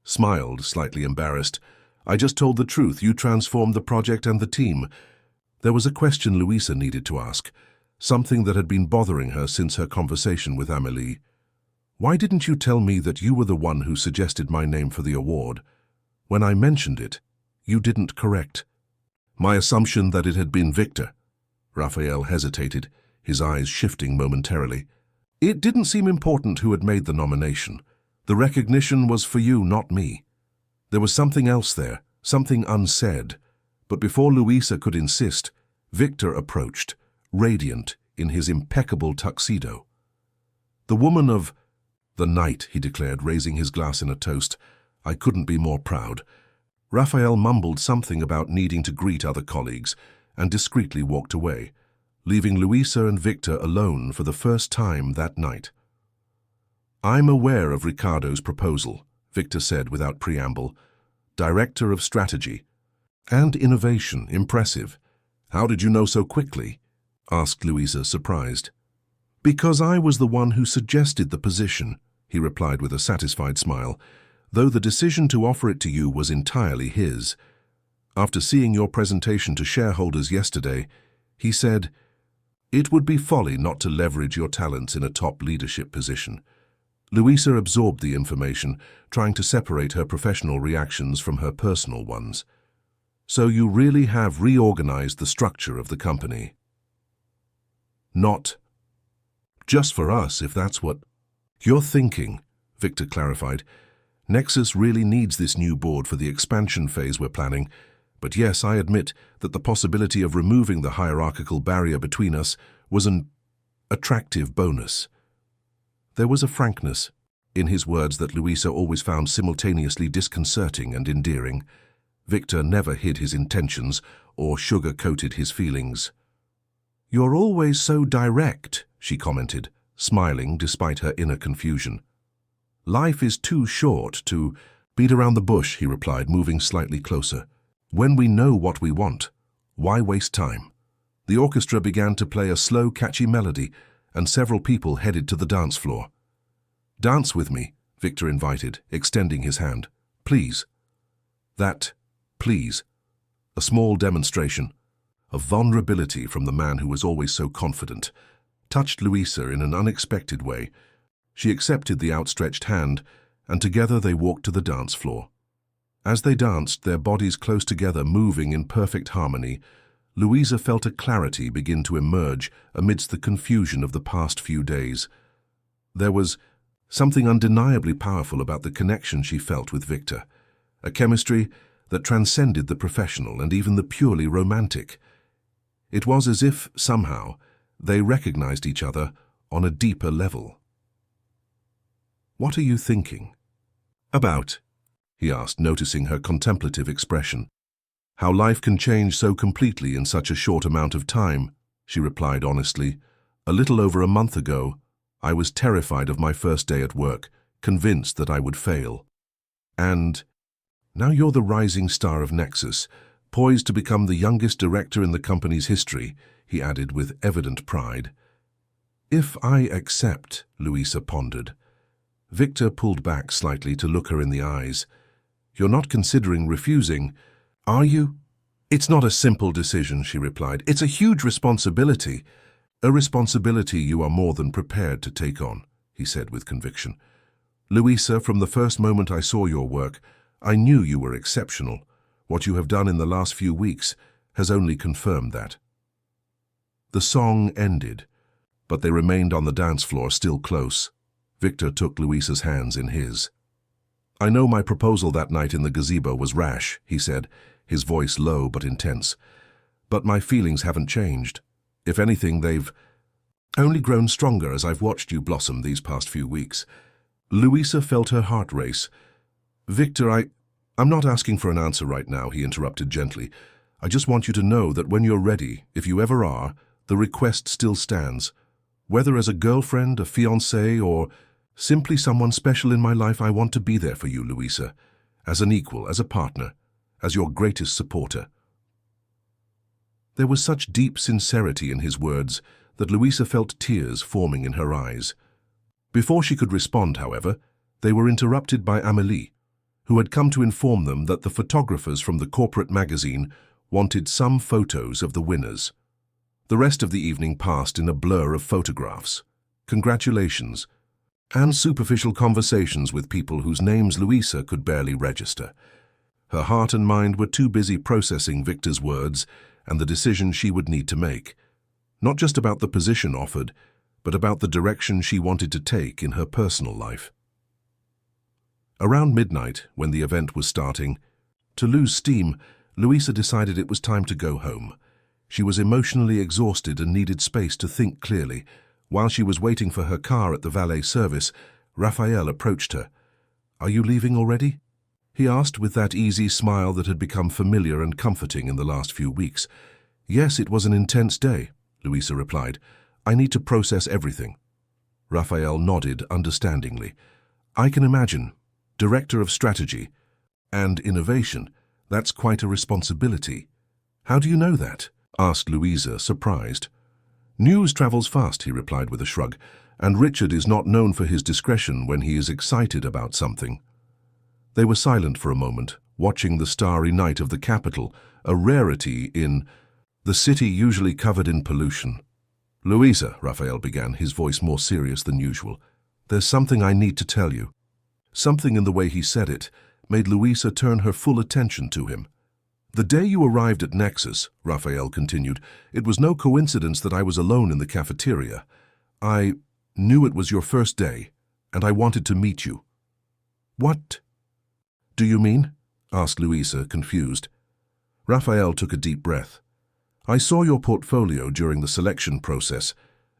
smiled, slightly embarrassed. "I just told the truth. You transformed the project and the team." There was a question Louisa needed to ask, something that had been bothering her since her conversation with Amélie. "Why didn't you tell me that you were the one who suggested my name for the award? When I mentioned it, you didn't correct my assumption that it had been Victor." Raphael hesitated, his eyes shifting momentarily. "It didn't seem important who had made the nomination. The recognition was for you, not me. There was something else there, something unsaid." But before Louisa could insist, Victor approached, radiant in his impeccable tuxedo. "The woman of the night," he declared, raising his glass in a toast. "I couldn't be more proud." Raphael mumbled something about needing to greet other colleagues and discreetly walked away, leaving Louisa and Victor alone for the first time that night. "I'm aware of Ricardo's proposal," Victor said without preamble. "Director of Strategy and Innovation, impressive. How did you know so quickly?" asked Louisa, surprised. "Because I was the one who suggested the position," he replied with a satisfied smile, "though the decision to offer it to you was entirely his." After seeing your presentation to shareholders yesterday, he said, "It would be folly not to leverage your talents in a top leadership position." Louisa absorbed the information, trying to separate her professional reactions from her personal ones. "So you really have reorganized the structure of the company?" "Not just for us, if that's what you're thinking," Victor clarified. "Nexus really needs this new board for the expansion phase we're planning. But yes, I admit that the possibility of removing the hierarchical barrier between us was an attractive bonus." There was a frankness in his words that Louisa always found simultaneously disconcerting and endearing. Victor never hid his intentions or sugar-coated his feelings. "You're always so direct," she commented, smiling despite her inner confusion. "Life is too short to beat around the bush," he replied, moving slightly closer. "When we know what we want, why waste time?" The orchestra began to play a slow, catchy melody, and several people headed to the dance floor. "Dance with me," Victor invited, extending his hand. "Please." That "please," a small demonstration of vulnerability from the man who was always so confident, touched Louisa in an unexpected way. She accepted the outstretched hand, and together they walked to the dance floor. As they danced, their bodies close together, moving in perfect harmony, Louisa felt a clarity begin to emerge amidst the confusion of the past few days. There was something undeniably powerful about the connection she felt with Victor, a chemistry that transcended the professional and even the purely romantic. It was as if, somehow, they recognized each other on a deeper level. "What are you thinking about?" he asked, noticing her contemplative expression. "How life can change so completely in such a short amount of time," she replied honestly. "A little over a month ago, I was terrified of my first day at work, convinced that I would fail. And now you're the rising star of Nexus, poised to become the youngest director in the company's history," he added with evident pride. "If I accept," Louisa pondered. Victor pulled back slightly to look her in the eyes. "You're not considering refusing, are you?" "It's not a simple decision," she replied. "It's a huge responsibility." "A responsibility you are more than prepared to take on," he said with conviction. "Louisa, from the first moment I saw your work, I knew you were exceptional. What you have done in the last few weeks has only confirmed that." The song ended, but they remained on the dance floor, still close. Victor took Louisa's hands in his. "I know my proposal that night in the gazebo was rash," he said, his voice low but intense. "But my feelings haven't changed. If anything, they've only grown stronger as I've watched you blossom these past few weeks." Louisa felt her heart race. "Victor, I'm not asking for an answer right now," he interrupted gently. "I just want you to know that when you're ready, if you ever are, the request still stands. Whether as a girlfriend, a fiancée, or simply someone special in my life, I want to be there for you, Louisa, as an equal, as a partner, as your greatest supporter." There was such deep sincerity in his words that Louisa felt tears forming in her eyes. Before she could respond, however, they were interrupted by Amélie, who had come to inform them that the photographers from the corporate magazine wanted some photos of the winners. The rest of the evening passed in a blur of photographs, congratulations, and superficial conversations with people whose names Louisa could barely register. Her heart and mind were too busy processing Victor's words and the decision she would need to make, not just about the position offered, but about the direction she wanted to take in her personal life. Around midnight, when the event was starting, to lose steam, Louisa decided it was time to go home. She was emotionally exhausted and needed space to think clearly. While she was waiting for her car at the valet service, Raphael approached her. "Are you leaving already?" he asked with that easy smile that had become familiar and comforting in the last few weeks. "Yes, it was an intense day," Louisa replied. "I need to process everything." Raphael nodded understandingly. "I can imagine. Director of Strategy and Innovation, that's quite a responsibility." "How do you know that?" asked Louisa, surprised. "News travels fast," he replied with a shrug, "and Richard is not known for his discretion when he is excited about something." They were silent for a moment, watching the starry night of the capital, a rarity in the city usually covered in pollution. "Louisa," Raphael began, his voice more serious than usual, "there's something I need to tell you." Something in the way he said it made Louisa turn her full attention to him. "The day you arrived at Nexus," Raphael continued, "it was no coincidence that I was alone in the cafeteria. I knew it was your first day, and I wanted to meet you." "What do you mean?" asked Louisa, confused. Raphael took a deep breath. "I saw your portfolio during the selection process.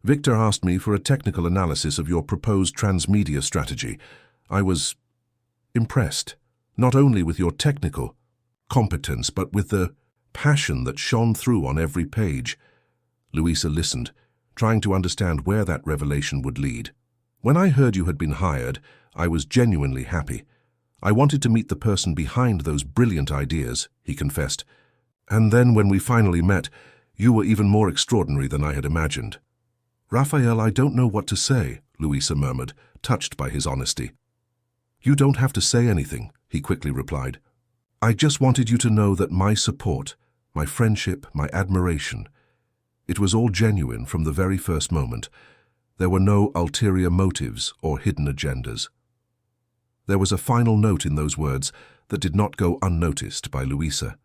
Victor asked me for a technical analysis of your proposed transmedia strategy. I was impressed, not only with your technical competence, but with the passion that shone through on every page." Louisa listened, trying to understand where that revelation would lead. "When I heard you had been hired, I was genuinely happy. I wanted to meet the person behind those brilliant ideas," he confessed. "And then when we finally met, you were even more extraordinary than I had imagined." "Raphael, I don't know what to say," Louisa murmured, touched by his honesty. "You don't have to say anything," he quickly replied. "I just wanted you to know that my support, my friendship, my admiration, it was all genuine from the very first moment. There were no ulterior motives or hidden agendas." There was a final note in those words that did not go unnoticed by Louisa.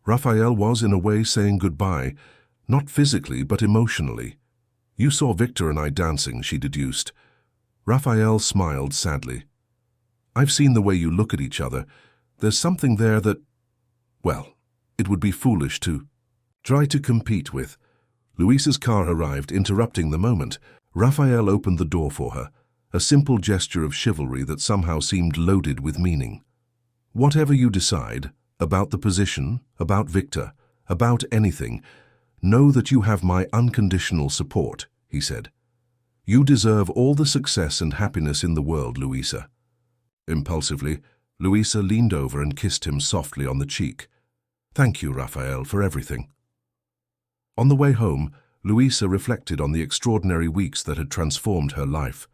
Raphael was in a way saying goodbye, not physically but emotionally. "You saw Victor and I dancing," she deduced. Raphael smiled sadly. "I've seen the way you look at each other. There's something there that, well, it would be foolish to try to compete with." Louisa's car arrived, interrupting the moment. Raphael opened the door for her, a simple gesture of chivalry that somehow seemed loaded with meaning. "Whatever you decide, about the position, about Victor, about anything, know that you have my unconditional support," he said. "You deserve all the success and happiness in the world, Louisa." Impulsively, Louisa leaned over and kissed him softly on the cheek. "Thank you, Raphael, for everything." On the way home, Louisa reflected on the extraordinary weeks that had transformed her life.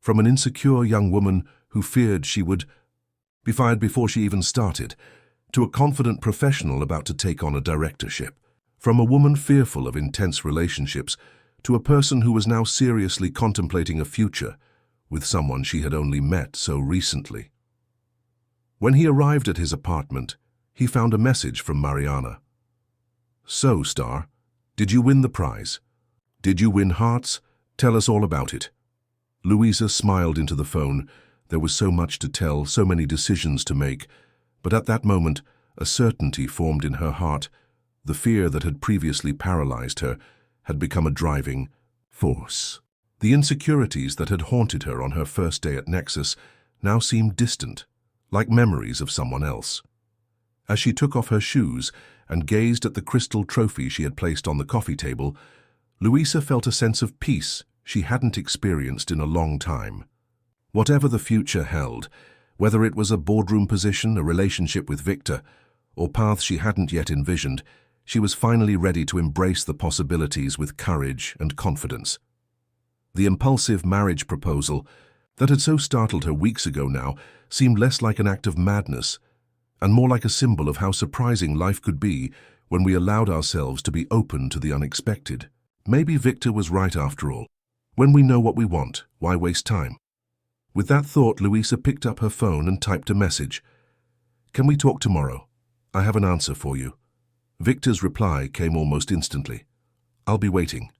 From an insecure young woman who feared she would be fired before she even started, to a confident professional about to take on a directorship. From a woman fearful of intense relationships to a person who was now seriously contemplating a future with someone she had only met so recently. When he arrived at his apartment, he found a message from Mariana. "So, Star, did you win the prize? Did you win hearts? Tell us all about it." Louisa smiled into the phone. There was so much to tell, so many decisions to make, but at that moment, a certainty formed in her heart. The fear that had previously paralyzed her had become a driving force. The insecurities that had haunted her on her first day at Nexus now seemed distant, like memories of someone else. As she took off her shoes and gazed at the crystal trophy she had placed on the coffee table, Louisa felt a sense of peace she hadn't experienced in a long time. Whatever the future held, whether it was a boardroom position, a relationship with Victor, or paths she hadn't yet envisioned, she was finally ready to embrace the possibilities with courage and confidence. The impulsive marriage proposal that had so startled her weeks ago now seemed less like an act of madness and more like a symbol of how surprising life could be when we allowed ourselves to be open to the unexpected. Maybe Victor was right after all. When we know what we want, why waste time? With that thought, Louisa picked up her phone and typed a message. "Can we talk tomorrow? I have an answer for you." Victor's reply came almost instantly. "I'll be waiting."